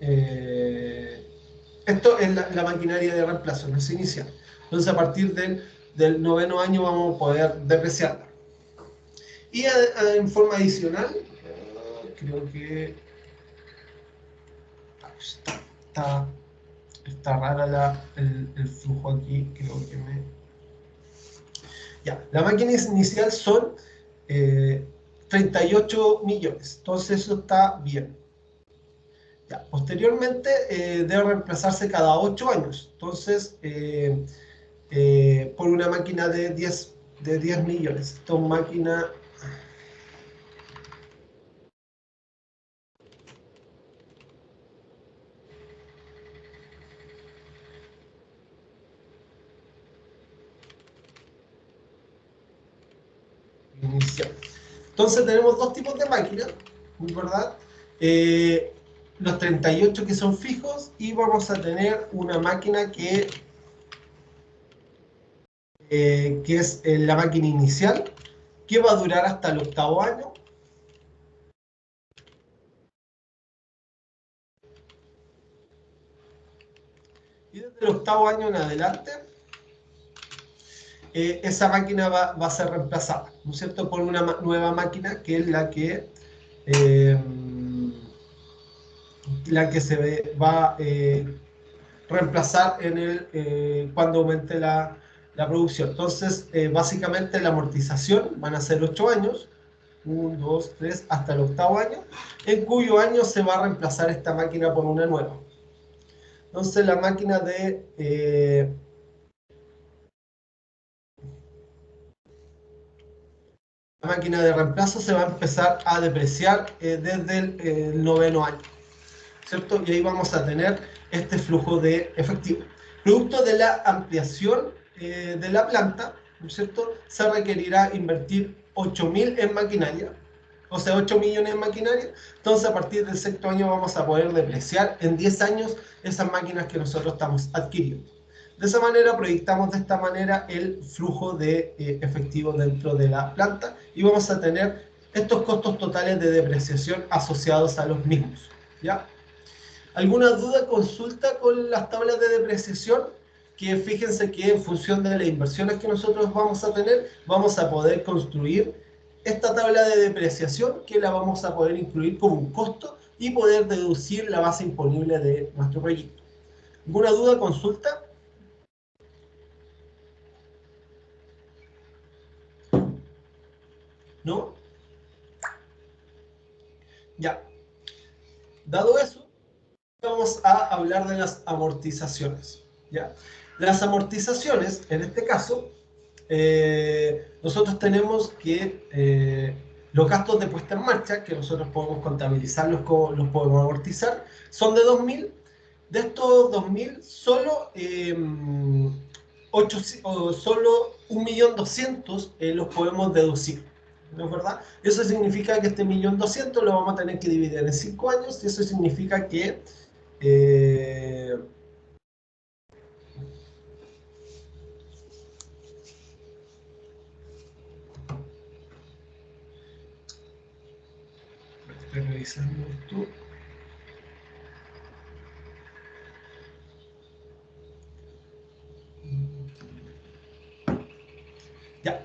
esto es la maquinaria de reemplazo, no es inicial. Entonces a partir del noveno año vamos a poder depreciarla. Y en forma adicional, creo que está rara el flujo aquí, creo que Ya, la máquina inicial son 38 millones, entonces eso está bien. Ya, posteriormente debe reemplazarse cada 8 años, entonces por una máquina de 10 millones. Esta máquina... inicial. Entonces tenemos dos tipos de máquinas, ¿verdad? Los 38 que son fijos, y vamos a tener una máquina que es la máquina inicial, que va a durar hasta el octavo año. Y desde el octavo año en adelante, esa máquina va a ser reemplazada, ¿no es cierto?, por una nueva máquina que es la que se va a reemplazar cuando aumente la producción. Entonces, básicamente la amortización van a ser 8 años, 1, 2, 3, hasta el octavo año, en cuyo año se va a reemplazar esta máquina por una nueva. Entonces, la máquina de reemplazo se va a empezar a depreciar desde el noveno año, ¿cierto? Y ahí vamos a tener este flujo de efectivo. Producto de la ampliación de la planta, ¿no es cierto?, se requerirá invertir 8.000 en maquinaria, o sea, 8 millones en maquinaria. Entonces, a partir del sexto año vamos a poder depreciar en 10 años esas máquinas que nosotros estamos adquiriendo. De esa manera, proyectamos de esta manera el flujo de efectivo dentro de la planta y vamos a tener estos costos totales de depreciación asociados a los mismos, ¿ya? ¿Alguna duda, consulta con las tablas de depreciación? Que fíjense que en función de las inversiones que nosotros vamos a tener, vamos a poder construir esta tabla de depreciación que la vamos a poder incluir como un costo y poder deducir la base imponible de nuestro proyecto. ¿Alguna duda, consulta? ¿No? Ya. Dado eso, vamos a hablar de las amortizaciones, ¿ya? Las amortizaciones, en este caso, nosotros tenemos que los gastos de puesta en marcha, que nosotros podemos contabilizarlos, los podemos amortizar, son de 2.000. De estos 2.000, solo 1.200.000 los podemos deducir, ¿no es verdad? Eso significa que este 1.200.000 lo vamos a tener que dividir en 5 años, y eso significa que estoy revisando esto. Ya.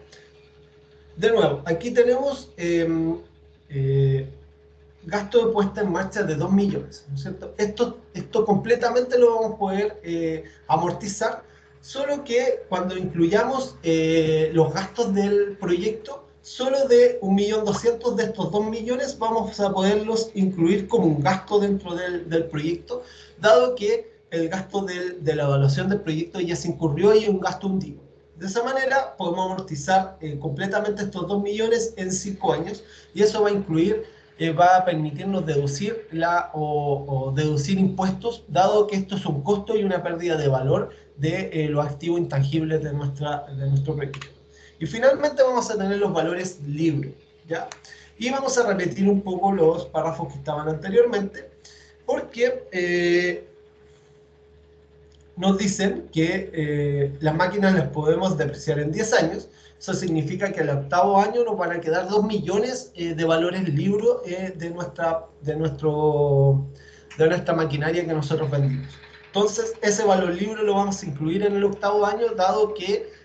De nuevo, aquí tenemos gasto de puesta en marcha de 2 millones, ¿no es cierto? Esto completamente lo vamos a poder amortizar, solo que cuando incluyamos los gastos del proyecto, solo de 1.200.000 de estos 2 millones vamos a poderlos incluir como un gasto dentro del proyecto, dado que el gasto de la evaluación del proyecto ya se incurrió y es un gasto hundido. De esa manera podemos amortizar completamente estos 2 millones en 5 años, y eso va a incluir, va a permitirnos deducir deducir impuestos, dado que esto es un costo y una pérdida de valor de los activos intangibles de nuestro proyecto. Y finalmente vamos a tener los valores libres, ¿ya? Y vamos a repetir un poco los párrafos que estaban anteriormente, porque nos dicen que las máquinas las podemos depreciar en 10 años. Eso significa que al octavo año nos van a quedar 2 millones de valores libres de nuestra maquinaria que nosotros vendimos. Entonces, ese valor libre lo vamos a incluir en el octavo año, dado que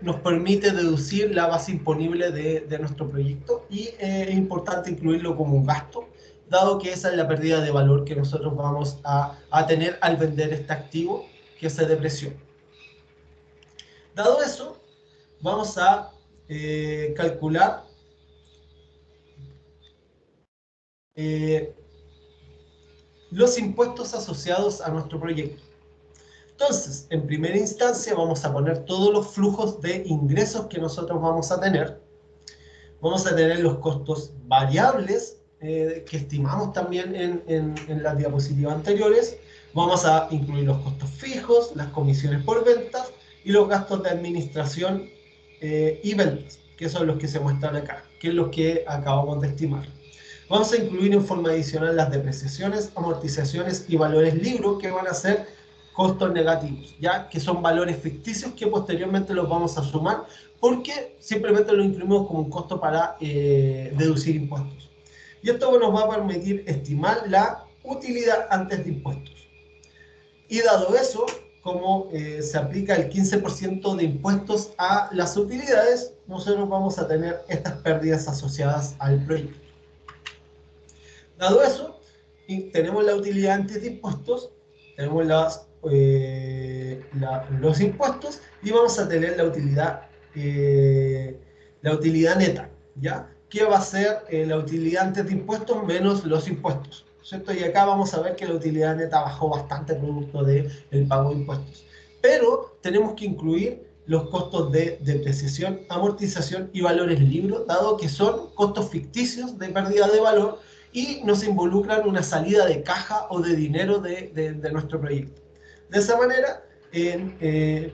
nos permite deducir la base imponible de nuestro proyecto, y es importante incluirlo como un gasto, dado que esa es la pérdida de valor que nosotros vamos a tener al vender este activo que se depreció. Dado eso, vamos a calcular los impuestos asociados a nuestro proyecto. Entonces, en primera instancia vamos a poner todos los flujos de ingresos que nosotros vamos a tener. Vamos a tener los costos variables que estimamos también en las diapositivas anteriores. Vamos a incluir los costos fijos, las comisiones por ventas y los gastos de administración y ventas, que son los que se muestran acá, que es lo que acabamos de estimar. Vamos a incluir en forma adicional las depreciaciones, amortizaciones y valores libres, que van a ser costos negativos, ya que son valores ficticios que posteriormente los vamos a sumar, porque simplemente lo incluimos como un costo para deducir impuestos. Y esto nos va a permitir estimar la utilidad antes de impuestos. Y dado eso, como se aplica el 15% de impuestos a las utilidades, nosotros vamos a tener estas pérdidas asociadas al proyecto. Dado eso, tenemos la utilidad antes de impuestos, tenemos los impuestos, y vamos a tener la utilidad neta, ¿ya? Que va a ser la utilidad antes de impuestos menos los impuestos, ¿cierto? Y acá vamos a ver que la utilidad neta bajó bastante producto del pago de impuestos. Pero tenemos que incluir los costos de depreciación, amortización y valores libres, dado que son costos ficticios de pérdida de valor y nos involucran una salida de caja o de dinero de nuestro proyecto. De esa manera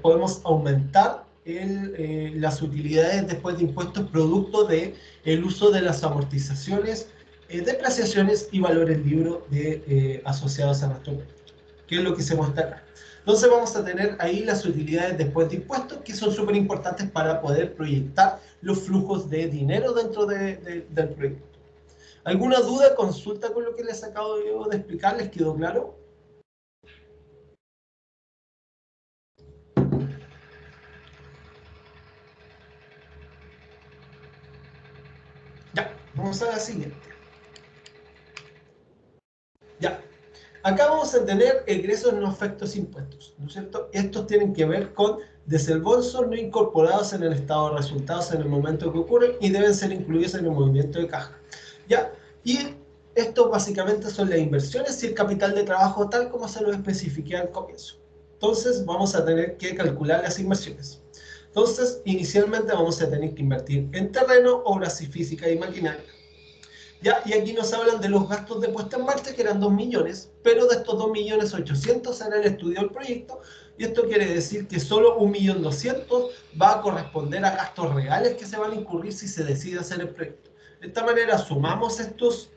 podemos aumentar las utilidades después de impuestos producto del uso de las amortizaciones, depreciaciones y valores libres asociados a nuestro proyecto, que es lo que se muestra acá. Entonces vamos a tener ahí las utilidades después de impuestos, que son súper importantes para poder proyectar los flujos de dinero dentro del proyecto. ¿Alguna duda, consulta con lo que les acabo de explicar? ¿Les quedó claro? Ya, vamos a la siguiente. Ya, acá vamos a tener egresos no afectos impuestos, ¿no es cierto? Estos tienen que ver con desembolsos no incorporados en el estado de resultados en el momento que ocurren y deben ser incluidos en el movimiento de caja. ¿Ya? Y estos básicamente son las inversiones y el capital de trabajo tal como se lo especifiqué al comienzo. Entonces vamos a tener que calcular las inversiones. Entonces, inicialmente vamos a tener que invertir en terreno, obras físicas y maquinaria. ¿Ya? Y aquí nos hablan de los gastos de puesta en marcha, que eran 2 millones, pero de estos 2.800.000 en el estudio del proyecto, y esto quiere decir que solo 1.200.000 va a corresponder a gastos reales que se van a incurrir si se decide hacer el proyecto. De esta manera sumamos estos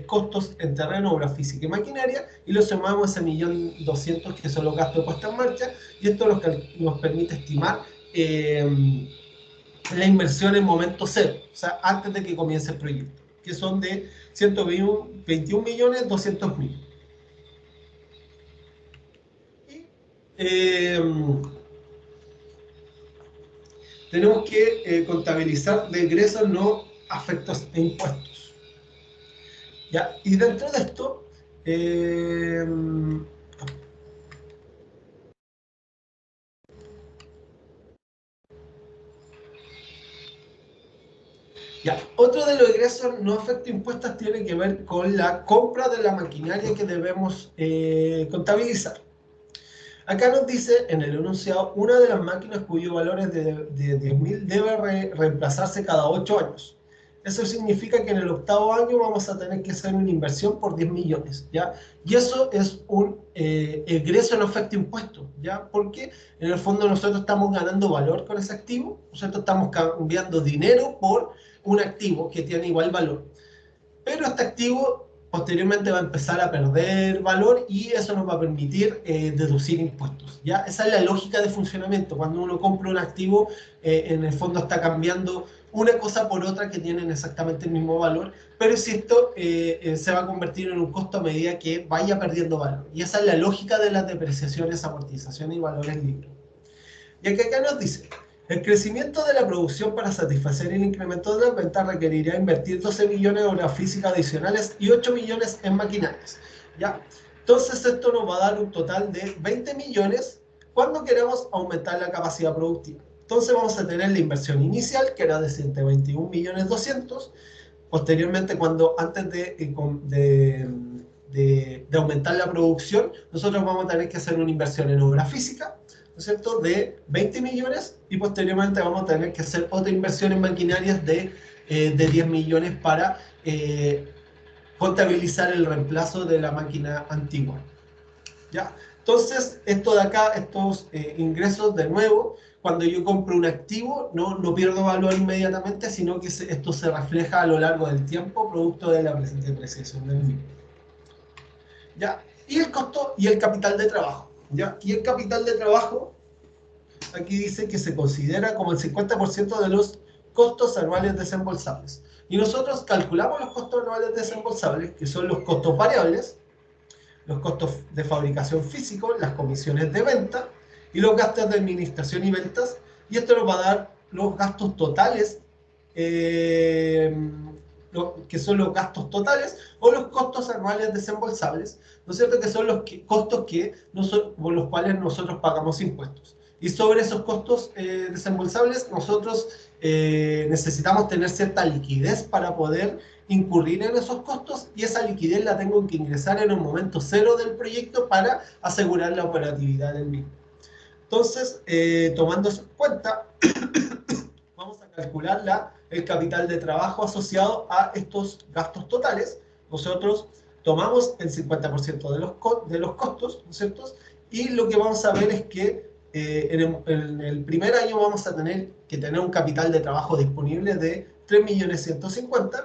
costos en terreno, obra física y maquinaria, y los sumamos a 1.200.000 que son los gastos de puesta en marcha, y esto nos permite estimar la inversión en momento cero, o sea, antes de que comience el proyecto, que son de 121.200.000. Tenemos que contabilizar de egresos no afectos e impuestos. ¿Ya? Y dentro de esto, ya, otro de los egresos no afecto impuestos tiene que ver con la compra de la maquinaria que debemos contabilizar. Acá nos dice en el enunciado, una de las máquinas cuyo valor es de 10.000 debe reemplazarse cada 8 años. Eso significa que en el 8º año vamos a tener que hacer una inversión por 10 millones, ¿ya? Y eso es un egreso no afecto impuesto, ¿ya? Porque en el fondo nosotros estamos ganando valor con ese activo, nosotros estamos cambiando dinero por un activo que tiene igual valor. Pero este activo posteriormente va a empezar a perder valor y eso nos va a permitir deducir impuestos, ¿ya? Esa es la lógica de funcionamiento. Cuando uno compra un activo, en el fondo está cambiando una cosa por otra que tienen exactamente el mismo valor, pero si esto se va a convertir en un costo a medida que vaya perdiendo valor. Y esa es la lógica de las depreciaciones, amortizaciones y valores libres. Y acá nos dice, el crecimiento de la producción para satisfacer el incremento de las ventas requeriría invertir 12 millones en obras físicas adicionales y 8 millones en maquinarias, ¿ya? Entonces esto nos va a dar un total de 20 millones cuando queramos aumentar la capacidad productiva. Entonces vamos a tener la inversión inicial, que era de 121.200.000. Posteriormente, antes de aumentar la producción, nosotros vamos a tener que hacer una inversión en obra física, ¿no es cierto?, de 20 millones, y posteriormente vamos a tener que hacer otra inversión en maquinarias de 10 millones para contabilizar el reemplazo de la máquina antigua. ¿Ya? Entonces, esto de acá, estos ingresos, de nuevo, cuando yo compro un activo, no pierdo valor inmediatamente, sino que esto se refleja a lo largo del tiempo, producto de la depreciación del mismo. ¿Ya? Y el costo y el capital de trabajo. ¿Ya? Y el capital de trabajo, aquí dice que se considera como el 50% de los costos anuales desembolsables. Y nosotros calculamos los costos anuales desembolsables, que son los costos variables, los costos de fabricación físico, las comisiones de venta y los gastos de administración y ventas. Y esto nos va a dar los gastos totales, que son los gastos totales o los costos anuales desembolsables, ¿no es cierto?, que son los costos por los cuales nosotros pagamos impuestos. Y sobre esos costos desembolsables, nosotros necesitamos tener cierta liquidez para poder incurrir en esos costos, y esa liquidez la tengo que ingresar en el momento cero del proyecto para asegurar la operatividad del mismo. Entonces, tomando eso en cuenta, vamos a calcular el capital de trabajo asociado a estos gastos totales. Nosotros tomamos el 50% de los costos, ¿no es cierto? Y lo que vamos a ver es que en el primer año vamos a tener que tener un capital de trabajo disponible de 3.150.000.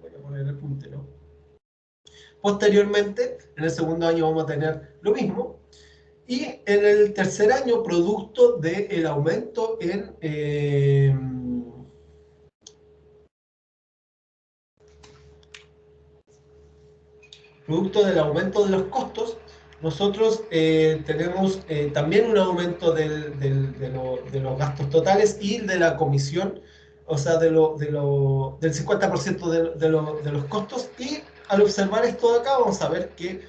Voy a poner el puntero. Posteriormente, en el segundo año vamos a tener lo mismo. Y en el tercer año, producto del aumento producto del aumento de los costos, nosotros tenemos también un aumento de los gastos totales y de la comisión, o sea, del 50% de los costos. Y al observar esto de acá, vamos a ver que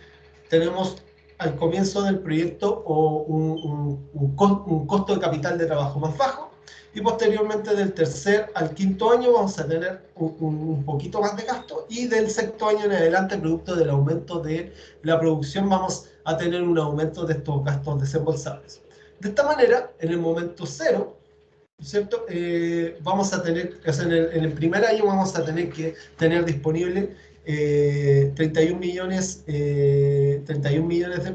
tenemos al comienzo del proyecto un costo de capital de trabajo más bajo, y posteriormente del tercer al quinto año vamos a tener un poquito más de gasto, y del sexto año en adelante, producto del aumento de la producción, vamos a tener un aumento de estos gastos desembolsables. De esta manera, en el momento cero, ¿cierto? Vamos a tener, o sea, en el primer año vamos a tener que tener disponible 31 millones de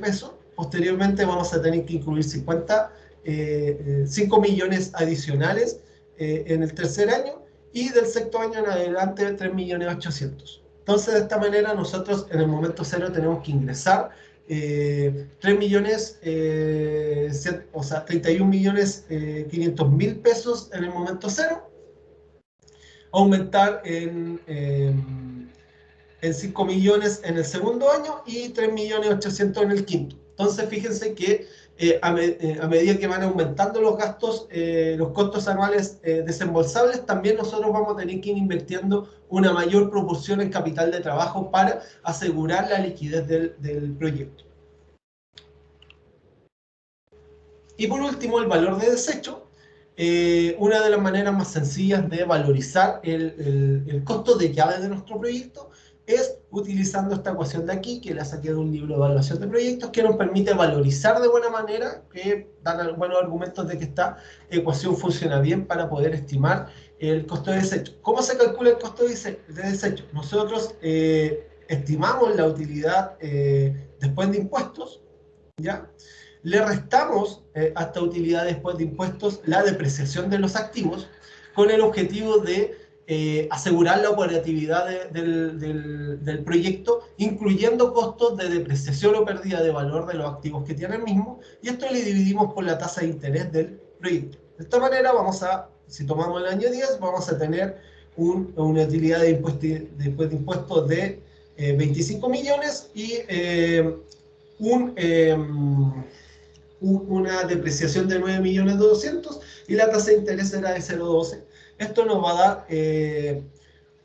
pesos. Posteriormente vamos a tener que incluir 5 millones adicionales en el tercer año, y del sexto año en adelante 3.800.000. Entonces, de esta manera nosotros en el momento cero tenemos que ingresar 3 millones, o sea, 31.500.000 pesos en el momento cero, aumentar en 5 millones en el segundo año y 3.800.000 en el quinto. Entonces, fíjense que a medida que van aumentando los gastos, los costos anuales desembolsables, también nosotros vamos a tener que ir invirtiendo una mayor proporción en capital de trabajo para asegurar la liquidez del proyecto. Y por último, el valor de desecho. Una de las maneras más sencillas de valorizar el costo de llave de nuestro proyecto es utilizando esta ecuación de aquí, que la saqué de un libro de evaluación de proyectos, que nos permite valorizar de buena manera, que dan buenos argumentos de que esta ecuación funciona bien para poder estimar el costo de desecho. ¿Cómo se calcula el costo de desecho? Nosotros estimamos la utilidad después de impuestos, ¿ya? Le restamos a esta utilidad después de impuestos la depreciación de los activos, con el objetivo de asegurar la operatividad del proyecto, incluyendo costos de depreciación o pérdida de valor de los activos que tiene el mismo, y esto le dividimos por la tasa de interés del proyecto. De esta manera si tomamos el año 10, vamos a tener una utilidad después de impuestos de 25 millones y una depreciación de 9.200.000, y la tasa de interés era de 0,12. Esto nos va a dar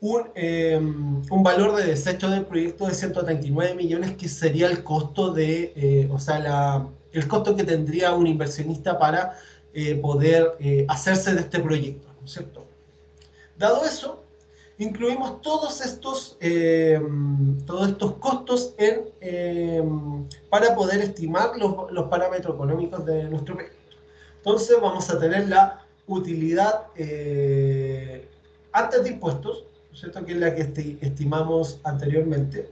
un valor de desecho del proyecto de 139 millones, que sería el costo el costo que tendría un inversionista para poder hacerse de este proyecto, ¿no es cierto? Dado eso, incluimos todos estos costos para poder estimar los parámetros económicos de nuestro proyecto. Entonces vamos a tener la utilidad antes de impuestos, ¿no es cierto?, que es la que estimamos anteriormente.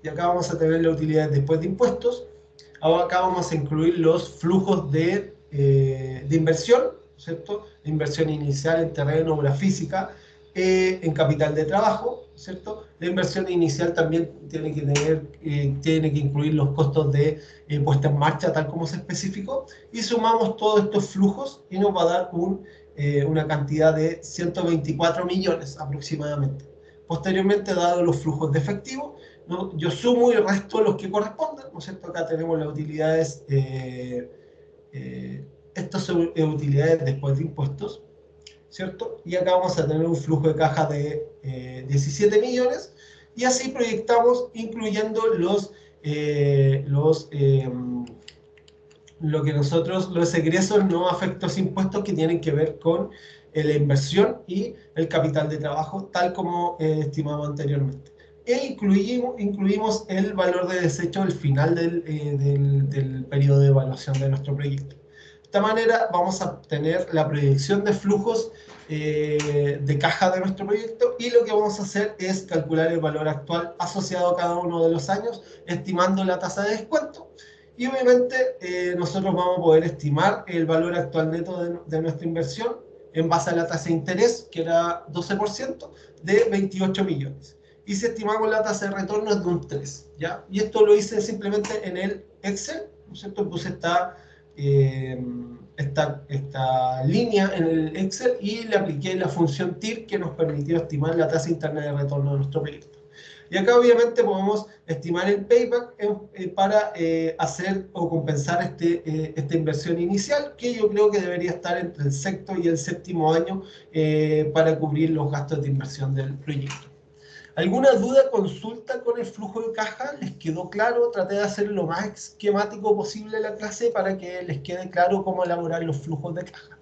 Y acá vamos a tener la utilidad después de impuestos. Ahora acá vamos a incluir los flujos de inversión, ¿cierto? Inversión inicial en terreno, obra física, en capital de trabajo, ¿cierto? La inversión inicial también tiene que incluir los costos de puesta en marcha, tal como se especificó, y sumamos todos estos flujos y nos va a dar una cantidad de 124 millones aproximadamente. Posteriormente, dado los flujos de efectivo, ¿no?, yo sumo y resto los que correspondan, ¿no es cierto? Acá tenemos las utilidades, estas son utilidades después de impuestos, ¿cierto? Y acá vamos a tener un flujo de caja de 17 millones, y así proyectamos, incluyendo los egresos no afectos impuestos, que tienen que ver con la inversión y el capital de trabajo, tal como estimamos anteriormente. E incluimos el valor de desecho al final del periodo de evaluación de nuestro proyecto. De esta manera vamos a obtener la proyección de flujos de caja de nuestro proyecto, y lo que vamos a hacer es calcular el valor actual asociado a cada uno de los años, estimando la tasa de descuento. Y obviamente nosotros vamos a poder estimar el valor actual neto de nuestra inversión en base a la tasa de interés, que era 12%, de 28 millones. Y si estimamos la tasa de retorno es de un 3, ¿ya? Y esto lo hice simplemente en el Excel, ¿no es cierto? Puse esta línea en el Excel y le apliqué la función TIR, que nos permitió estimar la tasa interna de retorno de nuestro proyecto. Y acá obviamente podemos estimar el payback para hacer o compensar esta inversión inicial, que yo creo que debería estar entre el sexto y el séptimo año para cubrir los gastos de inversión del proyecto. ¿Alguna duda, consulta con el flujo de caja? ¿Les quedó claro? Traté de hacer lo más esquemático posible la clase para que les quede claro cómo elaborar los flujos de caja.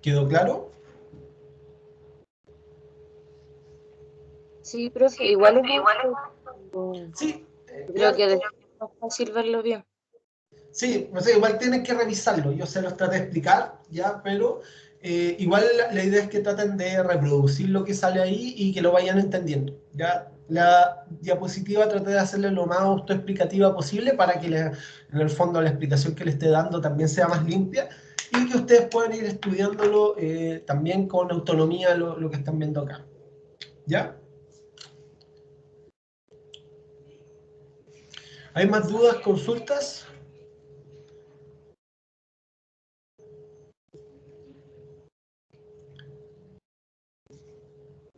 ¿Quedó claro? Sí, profe, igual es Sí. creo que es más fácil verlo bien. Sí, o sea, igual tienen que revisarlo. Yo se los traté de explicar, ya, pero igual la idea es que traten de reproducir lo que sale ahí y que lo vayan entendiendo, ya. La diapositiva traté de hacerle lo más autoexplicativa posible para que en el fondo la explicación que le esté dando también sea más limpia y que ustedes puedan ir estudiándolo también con autonomía lo que están viendo acá, ¿ya? ¿Hay más dudas, consultas?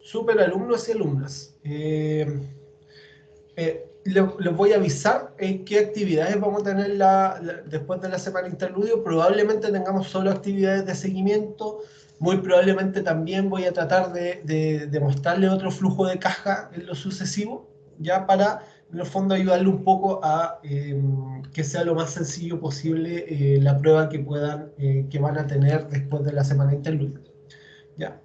Súper, alumnos y alumnas. Les voy a avisar qué actividades vamos a tener después de la semana interludio. Probablemente tengamos solo actividades de seguimiento. Muy probablemente también voy a tratar de mostrarle otro flujo de caja en lo sucesivo, ya para, en el fondo, ayudarle un poco a que sea lo más sencillo posible la prueba que van a tener después de la semana interludio. ¿Ya?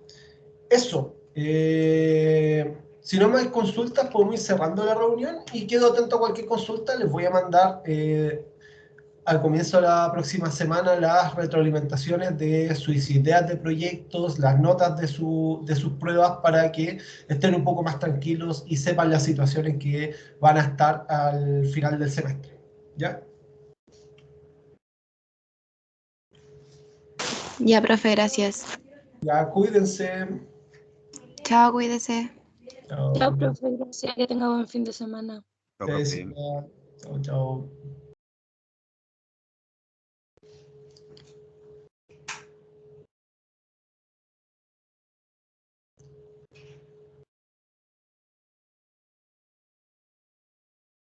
Eso. Si no me hay consultas, podemos ir cerrando la reunión y quedo atento a cualquier consulta. Les voy a mandar al comienzo de la próxima semana las retroalimentaciones de sus ideas de proyectos, las notas de sus pruebas, para que estén un poco más tranquilos y sepan las situaciones que van a estar al final del semestre. ¿Ya? Ya, profe, gracias. Ya, cuídense. Chao, cuídese. Chao. Chao, profe, gracias. Que tenga buen fin de semana. Chao, profe. Chao, chao.